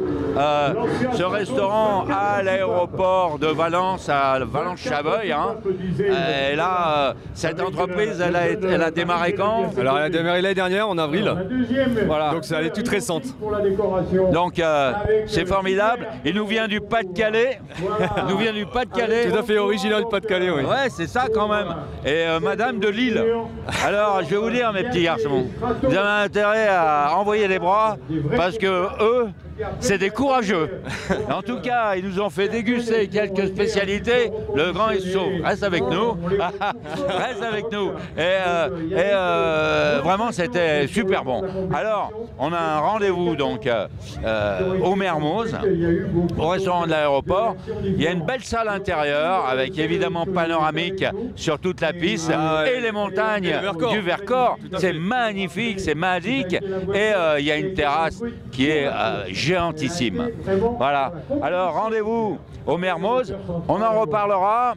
Ce restaurant à l'aéroport de Valence, à Valence-Chabeuil. Hein. Et là, cette entreprise, elle a démarré quand? Alors, elle a démarré l'année dernière, en avril. Voilà. Donc, elle est toute récente. Donc, c'est formidable. Il nous vient du Pas-de-Calais. Il nous vient du Pas-de-Calais. Tout à fait original du Pas-de-Calais, oui. Ouais, c'est ça quand même. Et Madame de Lille. Alors, je vais vous dire, mes petits garçons, vous avez intérêt à envoyer les bras parce que eux, c'est des courageux. En tout cas, ils nous ont fait déguster quelques spécialités. Le grand est sauve. Reste avec nous. Reste avec nous. Et vraiment, c'était super bon. Alors, on a un rendez-vous donc au Mermoz, au restaurant de l'aéroport. Il y a une belle salle intérieure avec évidemment panoramique sur toute la piste et les montagnes du Vercors. C'est magnifique, c'est magique. Et il y a une terrasse qui est géantissime. Voilà. Alors rendez-vous au Mermoz, on en reparlera.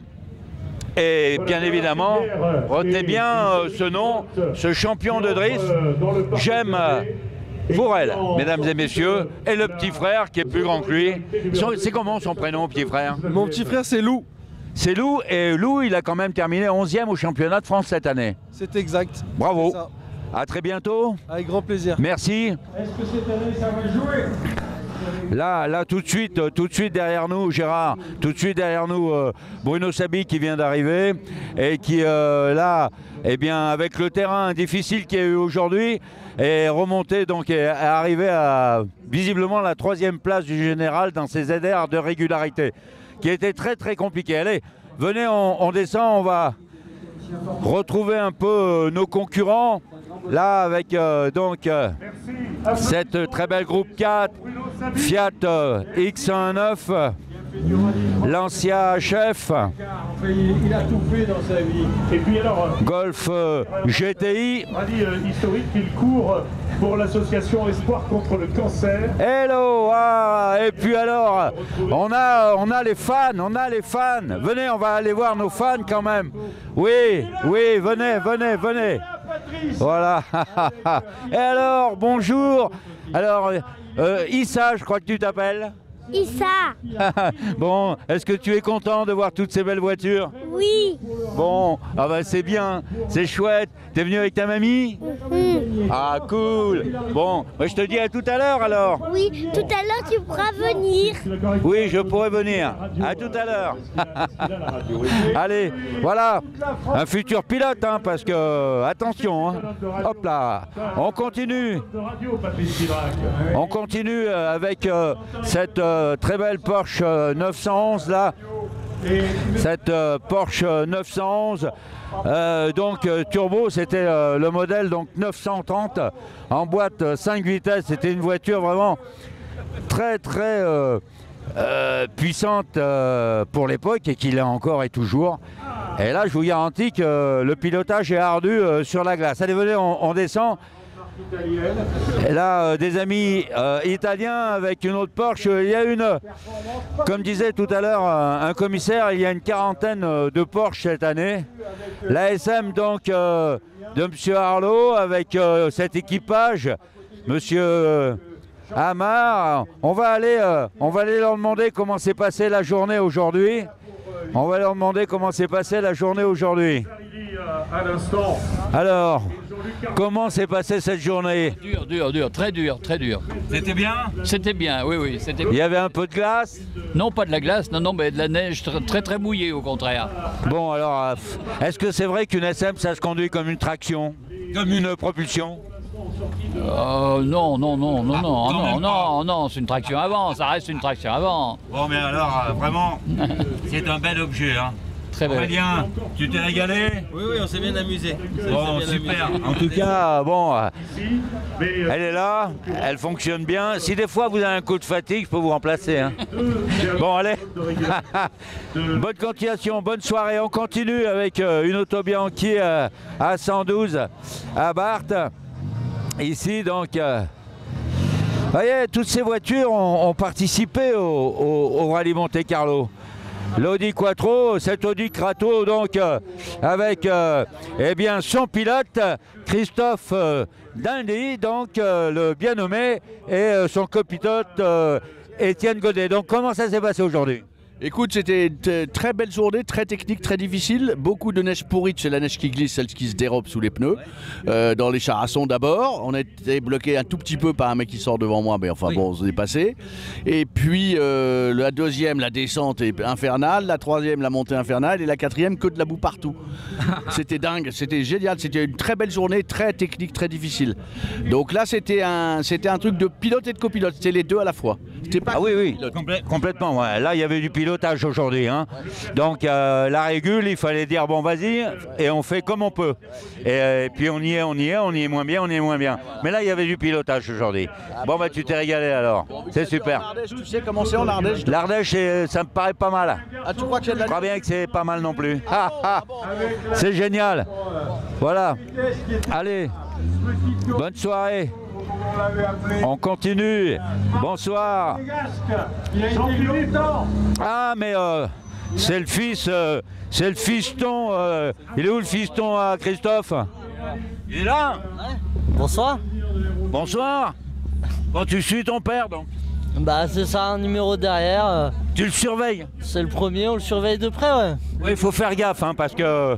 Et bien évidemment, retenez bien ce nom, ce champion de drift. J'aime Fourel, mesdames et messieurs, et le petit frère qui est plus grand que lui. C'est comment son prénom, petit frère? Mon petit frère, c'est Lou. C'est Lou, et Lou, il a quand même terminé 11e au championnat de France cette année. C'est exact. Bravo. À très bientôt. Avec grand plaisir. Merci. Est-ce que cette année, ça va jouer? Là, tout de suite derrière nous, Gérard, tout de suite derrière nous, Bruno Sabi qui vient d'arriver et qui, là, eh bien, avec le terrain difficile qu'il y a eu aujourd'hui, est remonté, donc est arrivé à visiblement la 3e place du général dans ses ZR de régularité, qui était très très compliqué. Allez, venez, on descend, on va retrouver un peu nos concurrents. Là, avec donc cette très belle groupe 4, Fiat X19, Lancia HF, il a tout fait dans sa vie. Et puis alors, Golf GTI. Rallye historique, il court pour l'association Espoir contre le cancer. Hello, et puis alors, on a les fans, Venez, on va aller voir nos fans quand même. Oui, venez. Voilà. Et alors, bonjour. Alors, Issa, je crois que tu t'appelles? Issa. Bon, est-ce que tu es content de voir toutes ces belles voitures? Oui. Bon, ah bah c'est bien, c'est chouette. T'es venu avec ta mamie? Ah cool. Bon, bah, je te dis à tout à l'heure alors. Oui, tout à l'heure tu pourras venir. Oui, je pourrai venir. À tout à l'heure. Allez, voilà, un futur pilote, hein, parce que, attention, hein. Hop là, on continue. On continue avec cette très belle Porsche 911 là. Cette Porsche 911 donc turbo, c'était le modèle donc 930 en boîte 5 vitesses. C'était une voiture vraiment très puissante pour l'époque et qui l'est encore et toujours. Et là je vous garantis que le pilotage est ardu sur la glace. Allez, venez, on descend. Et là, des amis italiens avec une autre Porsche. Il y a comme disait tout à l'heure un commissaire, il y a une quarantaine de Porsche cette année. L'ASM donc de M. Arlot avec cet équipage, M. Amar. On va aller leur demander comment s'est passée la journée aujourd'hui. On va leur demander comment s'est passée la journée aujourd'hui. Alors, comment s'est passée cette journée? Dur, très dur. C'était bien? C'était bien, oui, c'était bien. Il y avait un peu de glace? Non, pas de la glace, non, mais de la neige très mouillée au contraire. Bon, alors, est-ce que c'est vrai qu'une SM, ça se conduit comme une traction? Comme une propulsion? Non, c'est une traction avant, ça reste une traction avant. Bon, mais alors, vraiment, c'est un bel objet, hein. Très bien. Aurélien, tu t'es régalé? Oui, on s'est bien amusé. Bon, super. En tout cas, bon, elle est là, elle fonctionne bien. Si des fois vous avez un coup de fatigue, je peux vous remplacer. Hein. Bon, allez. Bonne continuation, bonne soirée. On continue avec une Auto Bianchi à 112 à Barthes. Ici, donc, vous voyez, toutes ces voitures ont participé au Rallye Monte Carlo. L'Audi Quattro, cet Audi Quattro, donc, avec eh bien, son pilote, Christophe Dindy, donc, le bien nommé, et son copilote, Étienne Godet. Donc, comment ça s'est passé aujourd'hui? Écoute, c'était une très belle journée, très technique, très difficile. Beaucoup de neige pourrite, c'est la neige qui glisse, celle qui se dérobe sous les pneus. Dans les charassons d'abord, on a été bloqué un tout petit peu par un mec qui sort devant moi, mais enfin bon, on s'est passé. Et puis la deuxième, la descente est infernale, la troisième, la montée infernale, et la quatrième, que de la boue partout. C'était dingue, c'était génial, c'était une très belle journée, très technique, très difficile. Donc là, c'était un truc de pilote et de copilote, c'était les deux à la fois. Pas oui, complètement. Ouais. Là, il y avait du pilotage aujourd'hui. Hein. Donc, la régule, il fallait dire bon, vas-y, et on fait comme on peut. Et puis, on y est moins bien. Mais là, il y avait du pilotage aujourd'hui. Bon, bah, tu t'es régalé alors. C'est super. Tu sais comment c'est en Ardèche? L'Ardèche, ça me paraît pas mal. Ah, tu crois que c'est de la... Je crois bien que c'est pas mal non plus. C'est génial. Voilà. Allez, bonne soirée. On continue. Bonsoir. Ah, mais c'est le fils, c'est le fiston. Il est où le fiston à Christophe? Il est là. Bonsoir. Bonsoir. Bon, tu suis ton père donc? Bah, c'est ça, un numéro derrière. Tu le surveilles? C'est le premier, on le surveille de près, ouais. Oui, il faut faire gaffe, hein, parce que...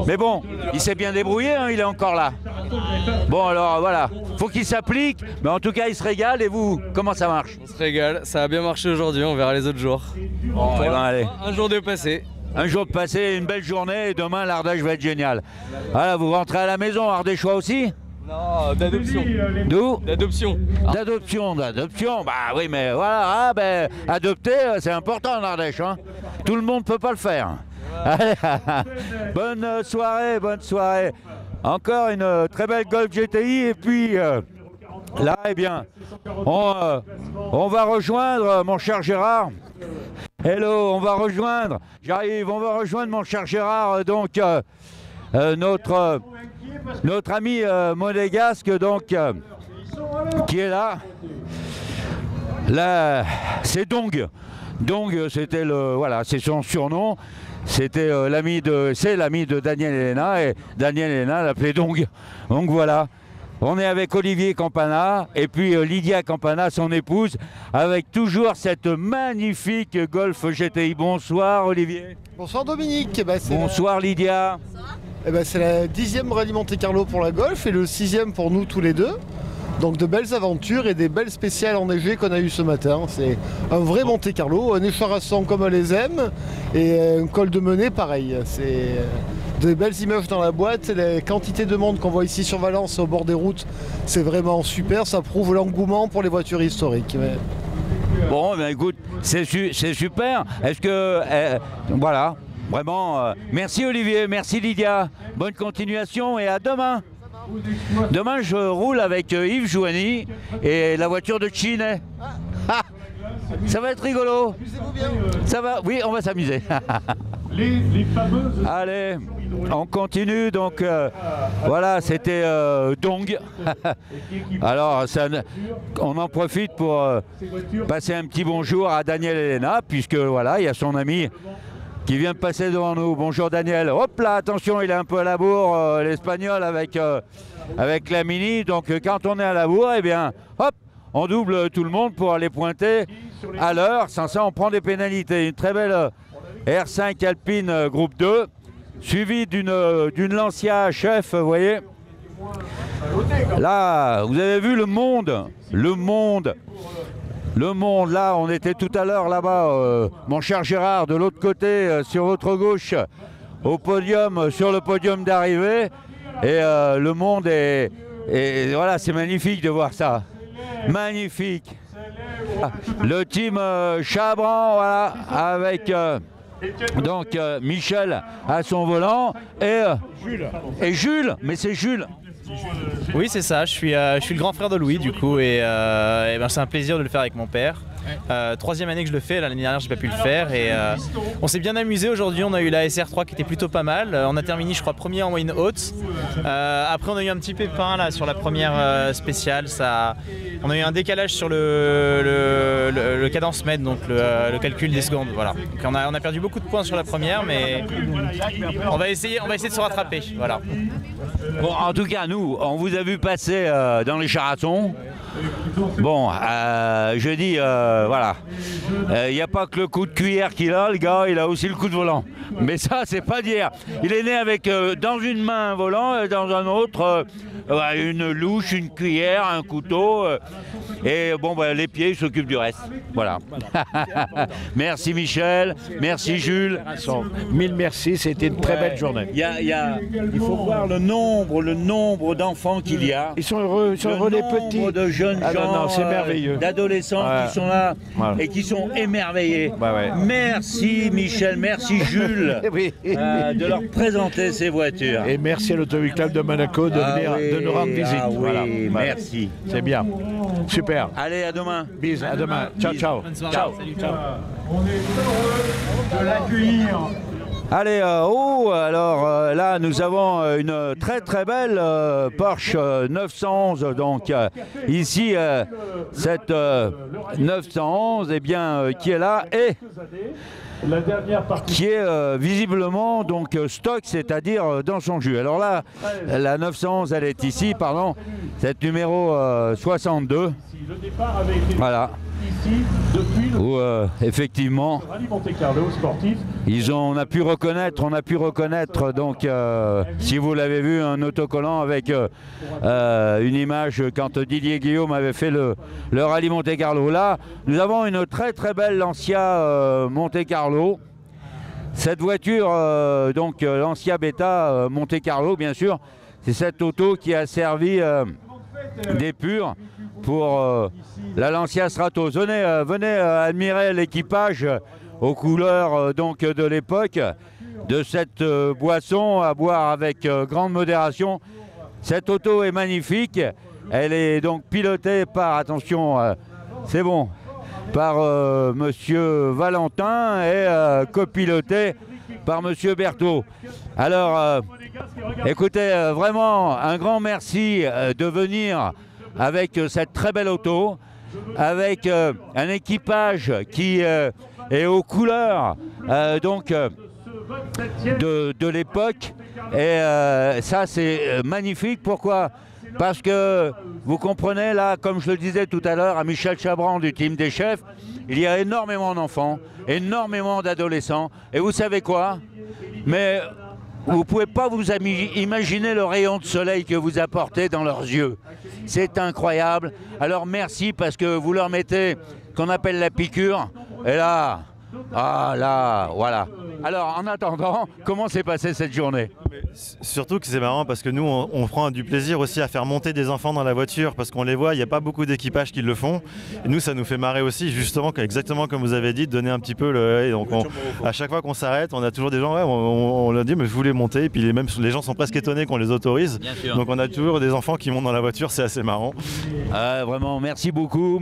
Mais bon, il s'est bien débrouillé, hein, il est encore là. Bon, alors voilà, faut qu'il s'applique, mais en tout cas, il se régale. Et vous, comment ça marche? On se régale, ça a bien marché aujourd'hui, on verra les autres jours. Bon, eh ben, allez. Un jour de passé. Un jour de passé, une belle journée, et demain, l'Ardèche va être génial. Voilà, vous rentrez à la maison, Ardéchois aussi? Non, d'adoption. D'où? D'adoption. D'adoption, bah oui, mais voilà, ah, ben, adopter, c'est important en Ardèche, hein. Tout le monde peut pas le faire. Allez, bonne soirée. Encore une très belle Golf GTI, et puis là, eh bien, on va rejoindre mon cher Gérard. Hello, on va rejoindre mon cher Gérard, donc notre ami monégasque, donc qui est là. Là, c'est Dong. Dong, c'était c'est son surnom. C'était l'ami de Daniel Elena, et Daniel Elena l'appelait Dong. Donc voilà, on est avec Olivier Campana et puis Lydia Campana, son épouse, avec toujours cette magnifique Golf GTI. Bonsoir Olivier. Bonsoir Dominique. Bonsoir Lydia. C'est la 10e Rallye Monte Carlo pour la Golf et le 6e pour nous tous les deux. Donc de belles aventures et des belles spéciales enneigées qu'on a eues ce matin. C'est un vrai Monte Carlo, un écharassant comme on les aime et un col de menée pareil. C'est des belles images dans la boîte. La quantité de monde qu'on voit ici sur Valence au bord des routes, c'est vraiment super. Ça prouve l'engouement pour les voitures historiques. Bon, ben écoute, c'est super. Est-ce que... voilà, vraiment, merci Olivier, merci Lydia. Bonne continuation et à demain. Demain, je roule avec Yves Jouani et la voiture de Chine. Ça va être rigolo. Ça va, oui, on va s'amuser. les fameuses... Allez, on continue. Donc voilà, c'était Dong. Alors, on en profite pour passer un petit bonjour à Daniel Elena, puisque voilà, il y a son ami qui vient de passer devant nous. Bonjour Daniel. Hop là, attention, il est un peu à la bourre, l'Espagnol avec la Mini. Donc quand on est à la bourre, eh bien, hop, on double tout le monde pour aller pointer à l'heure. Sans ça, on prend des pénalités. Une très belle R5 Alpine groupe 2, suivie d'une Lancia chef, vous voyez. Là, vous avez vu le monde. Là, on était tout à l'heure là-bas, mon cher Gérard, de l'autre côté, sur votre gauche, au podium, sur le podium d'arrivée. Et le monde est voilà, c'est magnifique de voir ça. Magnifique. Le team Chabran, voilà, avec donc Michel à son volant et Jules, mais c'est Jules. Oui, c'est ça, je suis le grand frère de Louis du coup et ben, c'est un plaisir de le faire avec mon père. Troisième année que je le fais, l'année dernière j'ai pas pu le faire et on s'est bien amusé aujourd'hui. On a eu la SR3 qui était plutôt pas mal, on a terminé je crois premier en moyenne haute. Après on a eu un petit pépin là sur la première spéciale, on a eu un décalage sur le cadence mètre, donc le calcul des secondes, voilà. Donc on a perdu beaucoup de points sur la première, mais on va essayer de se rattraper, voilà. Bon, en tout cas, nous, on vous a vu passer dans les Charatons. Bon, je dis, voilà, il n'y a pas que le coup de cuillère qu'il a, le gars, il a aussi le coup de volant. Mais ça, c'est pas d'hier. Il est né avec, dans une main un volant, et dans un autre, une louche, une cuillère, un couteau. Et bon, bah, les pieds, ils s'occupent du reste. Voilà. Merci Michel, merci Jules. Mille merci, c'était une très belle journée. Il faut voir le nombre d'enfants qu'il y a. Ils sont heureux, les petits. De jeunes gens, c'est merveilleux. D'adolescents qui sont là et qui sont émerveillés. Merci Michel, merci Jules de leur présenter ces voitures. Et merci à l'Automobile Club de Monaco de venir de nous rendre visite. Merci. C'est bien. Super. Allez, à demain. Bis, à demain. Ciao, ciao. Ciao. On est heureux de l'accueillir. Allez, alors là nous avons une très belle Porsche 911, donc ici cette 911 eh bien, qui est là et qui est visiblement donc stock, c'est-à-dire dans son jus. Alors là, la 911 elle est ici, pardon, cette numéro 62, voilà. Où effectivement on a pu reconnaître donc si vous l'avez vu un autocollant avec une image quand Didier Guillaume avait fait le rallye Monte Carlo. Là nous avons une très belle Lancia Monte Carlo. Cette voiture donc Lancia Beta Monte Carlo, bien sûr, c'est cette auto qui a servi d'épure pour la Lancia Stratos. Venez admirer l'équipage aux couleurs donc de l'époque de cette boisson à boire avec grande modération. Cette auto est magnifique. Elle est donc pilotée par, attention, c'est bon, par Monsieur Valentin et copilotée par Monsieur Berthaud. Alors, écoutez, vraiment un grand merci de venir avec cette très belle auto, avec un équipage qui est aux couleurs donc de l'époque. Et ça c'est magnifique. Pourquoi? Parce que vous comprenez là, comme je le disais tout à l'heure à Michel Chabran du team des chefs, il y a énormément d'enfants, énormément d'adolescents. Et vous savez quoi? Mais vous ne pouvez pas vous imaginer le rayon de soleil que vous apportez dans leurs yeux. C'est incroyable. Alors merci parce que vous leur mettez ce qu'on appelle la piqûre. Et là, ah là, voilà. Alors en attendant, comment s'est passée cette journée? Surtout que c'est marrant parce que nous, on prend du plaisir aussi à faire monter des enfants dans la voiture parce qu'on les voit, il n'y a pas beaucoup d'équipages qui le font. Et nous, ça nous fait marrer aussi, justement, exactement comme vous avez dit, de donner un petit peu le... Et donc à chaque fois qu'on s'arrête, on a toujours des gens, ouais, on leur dit, mais je voulais monter. Et puis les gens sont presque étonnés qu'on les autorise. Donc on a toujours des enfants qui montent dans la voiture, c'est assez marrant. Vraiment, merci beaucoup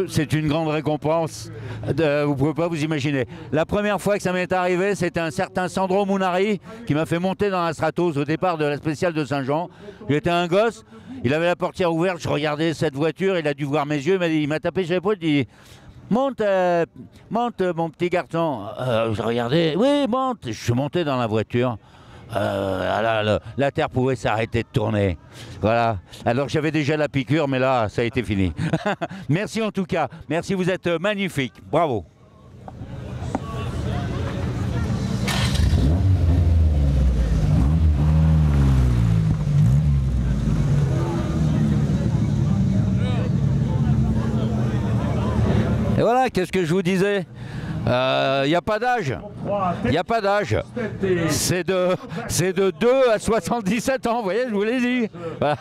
c'est une grande récompense. Vous ne pouvez pas vous imaginer. La première fois que ça m'est arrivé, c'était un certain Sandro Munari qui m'a fait monter dans la Stratos au départ de la spéciale de Saint-Jean. J'étais un gosse, il avait la portière ouverte, je regardais cette voiture, il a dû voir mes yeux, il m'a tapé sur l'épaule, il dit monte mon petit garçon. Je regardais, oui monte, je suis monté dans la voiture. La terre pouvait s'arrêter de tourner. Voilà. Alors j'avais déjà la piqûre, mais là, ça a été fini. Merci en tout cas. Merci, vous êtes magnifique. Bravo. Et voilà, qu'est-ce que je vous disais ? Il n'y a pas d'âge. Il n'y a pas d'âge. C'est de 2 à 77 ans, vous voyez, je vous l'ai dit. Voilà.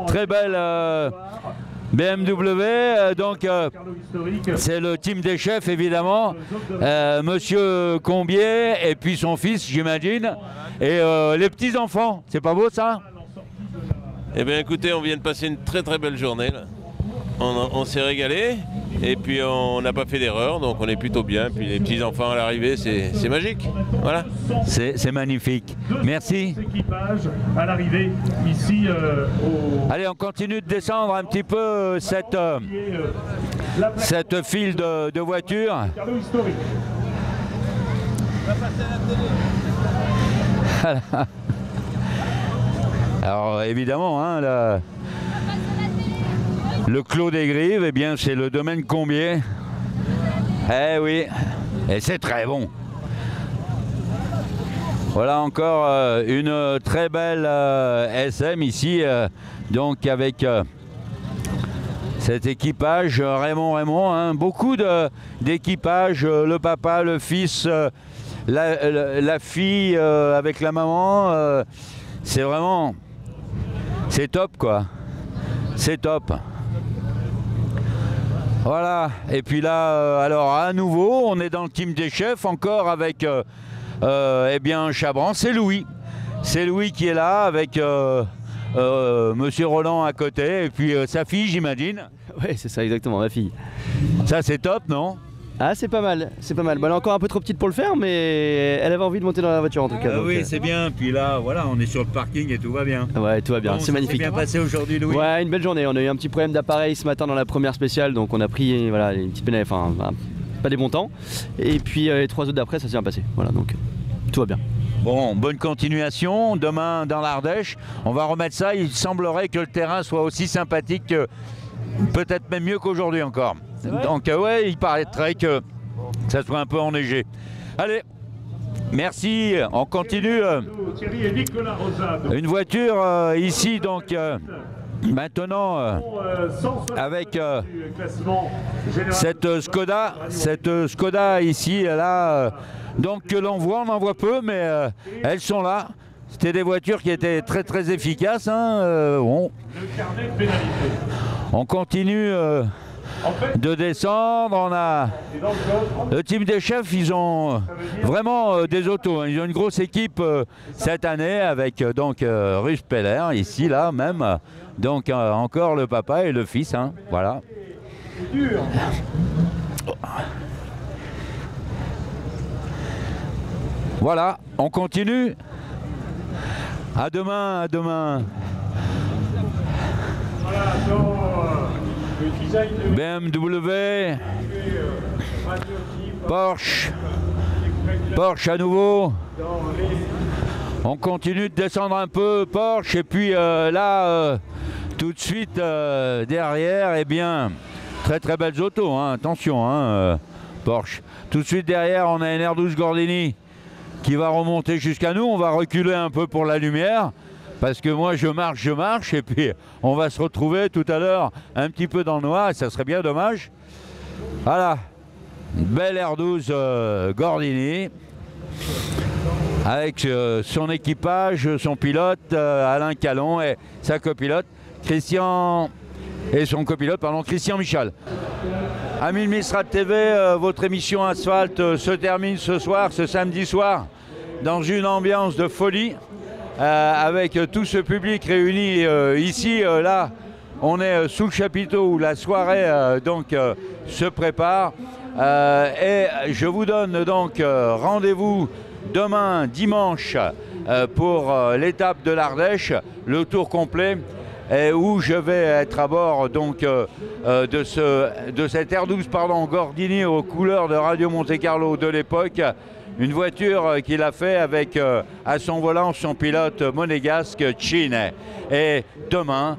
Très belle BMW. Donc, c'est le team des chefs, évidemment. Monsieur Combier et puis son fils, j'imagine. Et les petits-enfants. C'est pas beau, ça ? Eh bien, écoutez, on vient de passer une très belle journée, là. On s'est régalé et puis on n'a pas fait d'erreur, donc on est plutôt bien. Puis les petits enfants à l'arrivée, c'est magique. Voilà. C'est magnifique. Merci. À l'arrivée ici Allez, on continue de descendre un petit peu cette file de voitures. Alors évidemment, hein, le Clos des Grives, eh bien, c'est le domaine Combier. Eh oui, et c'est très bon. Voilà encore une très belle SM ici, donc avec cet équipage Raymond, hein, beaucoup d'équipages, le papa, le fils, la fille avec la maman, c'est vraiment, c'est top quoi, c'est top. Voilà, et puis là, alors à nouveau, on est dans le team des chefs, encore avec eh bien Chabran, c'est Louis qui est là avec Monsieur Roland à côté, et puis sa fille, j'imagine. Oui, c'est ça, exactement, ma fille. Ça, c'est top, non? Ah, c'est pas mal, c'est pas mal. Bon, elle est encore un peu trop petite pour le faire, mais elle avait envie de monter dans la voiture en tout cas. Oui, c'est bien. Puis là, voilà, on est sur le parking et tout va bien. Ouais, tout va bien, bon, c'est magnifique. Ça s'est bien passé aujourd'hui, Louis? Ouais, une belle journée. On a eu un petit problème d'appareil ce matin dans la première spéciale, donc on a pris voilà, une petite pénale, enfin, pas des bons temps. Et puis les 3 autres d'après, ça s'est bien passé. Voilà, donc tout va bien. Bon, bonne continuation. Demain, dans l'Ardèche, on va remettre ça. Il semblerait que le terrain soit aussi sympathique, peut-être même mieux qu'aujourd'hui encore. Donc, ouais, il paraîtrait que ça soit un peu enneigé. Allez, merci, on continue. Une voiture ici, donc maintenant avec cette Skoda ici, là, donc que l'on voit, on en voit peu, mais elles sont là. C'était des voitures qui étaient très efficaces. Hein, on continue de descendre. On a le team des chefs, ils ont vraiment des autos, hein. Ils ont une grosse équipe cette année avec donc Russe Peller ici là même, donc encore le papa et le fils, hein. Voilà. Voilà, on continue. À demain, à demain. BMW, Porsche à nouveau. On continue de descendre un peu, Porsche, et puis là, tout de suite derrière, eh bien, très belles autos, hein, attention, hein, Porsche. Tout de suite derrière, on a une R12 Gordini qui va remonter jusqu'à nous. On va reculer un peu pour la lumière, parce que moi je marche, et puis on va se retrouver tout à l'heure un petit peu dans le noir, et ça serait bien dommage. Voilà, belle R12 Gordini avec son équipage, son pilote Alain Calon et sa copilote Christian Christian Michal. Amis de Mistral TV, votre émission Asphalte se termine ce soir, ce samedi soir, dans une ambiance de folie, avec tout ce public réuni ici, là. On est sous le chapiteau où la soirée se prépare. Et je vous donne donc rendez-vous demain dimanche pour l'étape de l'Ardèche, le tour complet, où je vais être à bord donc, de cette R12 Gordini aux couleurs de Radio Monte-Carlo de l'époque. Une voiture qu'il a fait avec à son volant son pilote monégasque Cine. Et demain,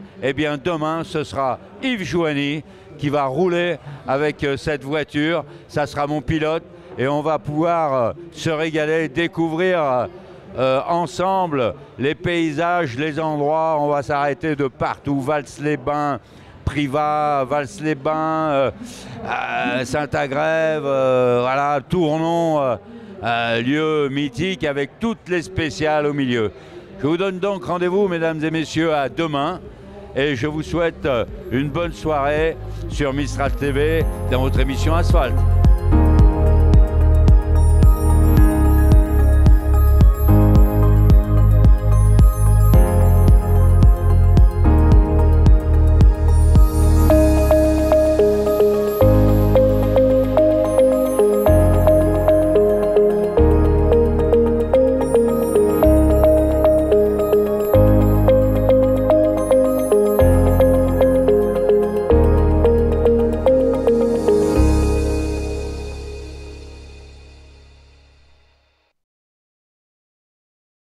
demain ce sera Yves Jouani qui va rouler avec cette voiture. Ça sera mon pilote et on va pouvoir se régaler, découvrir ensemble les paysages, les endroits. On va s'arrêter de partout, Vals-les-Bains, Privas, Vals-les-Bains, Saint-Agrève, voilà, Tournon. Lieu mythique avec toutes les spéciales au milieu. Je vous donne donc rendez-vous, mesdames et messieurs, à demain et je vous souhaite une bonne soirée sur Mistral TV dans votre émission Asphalte.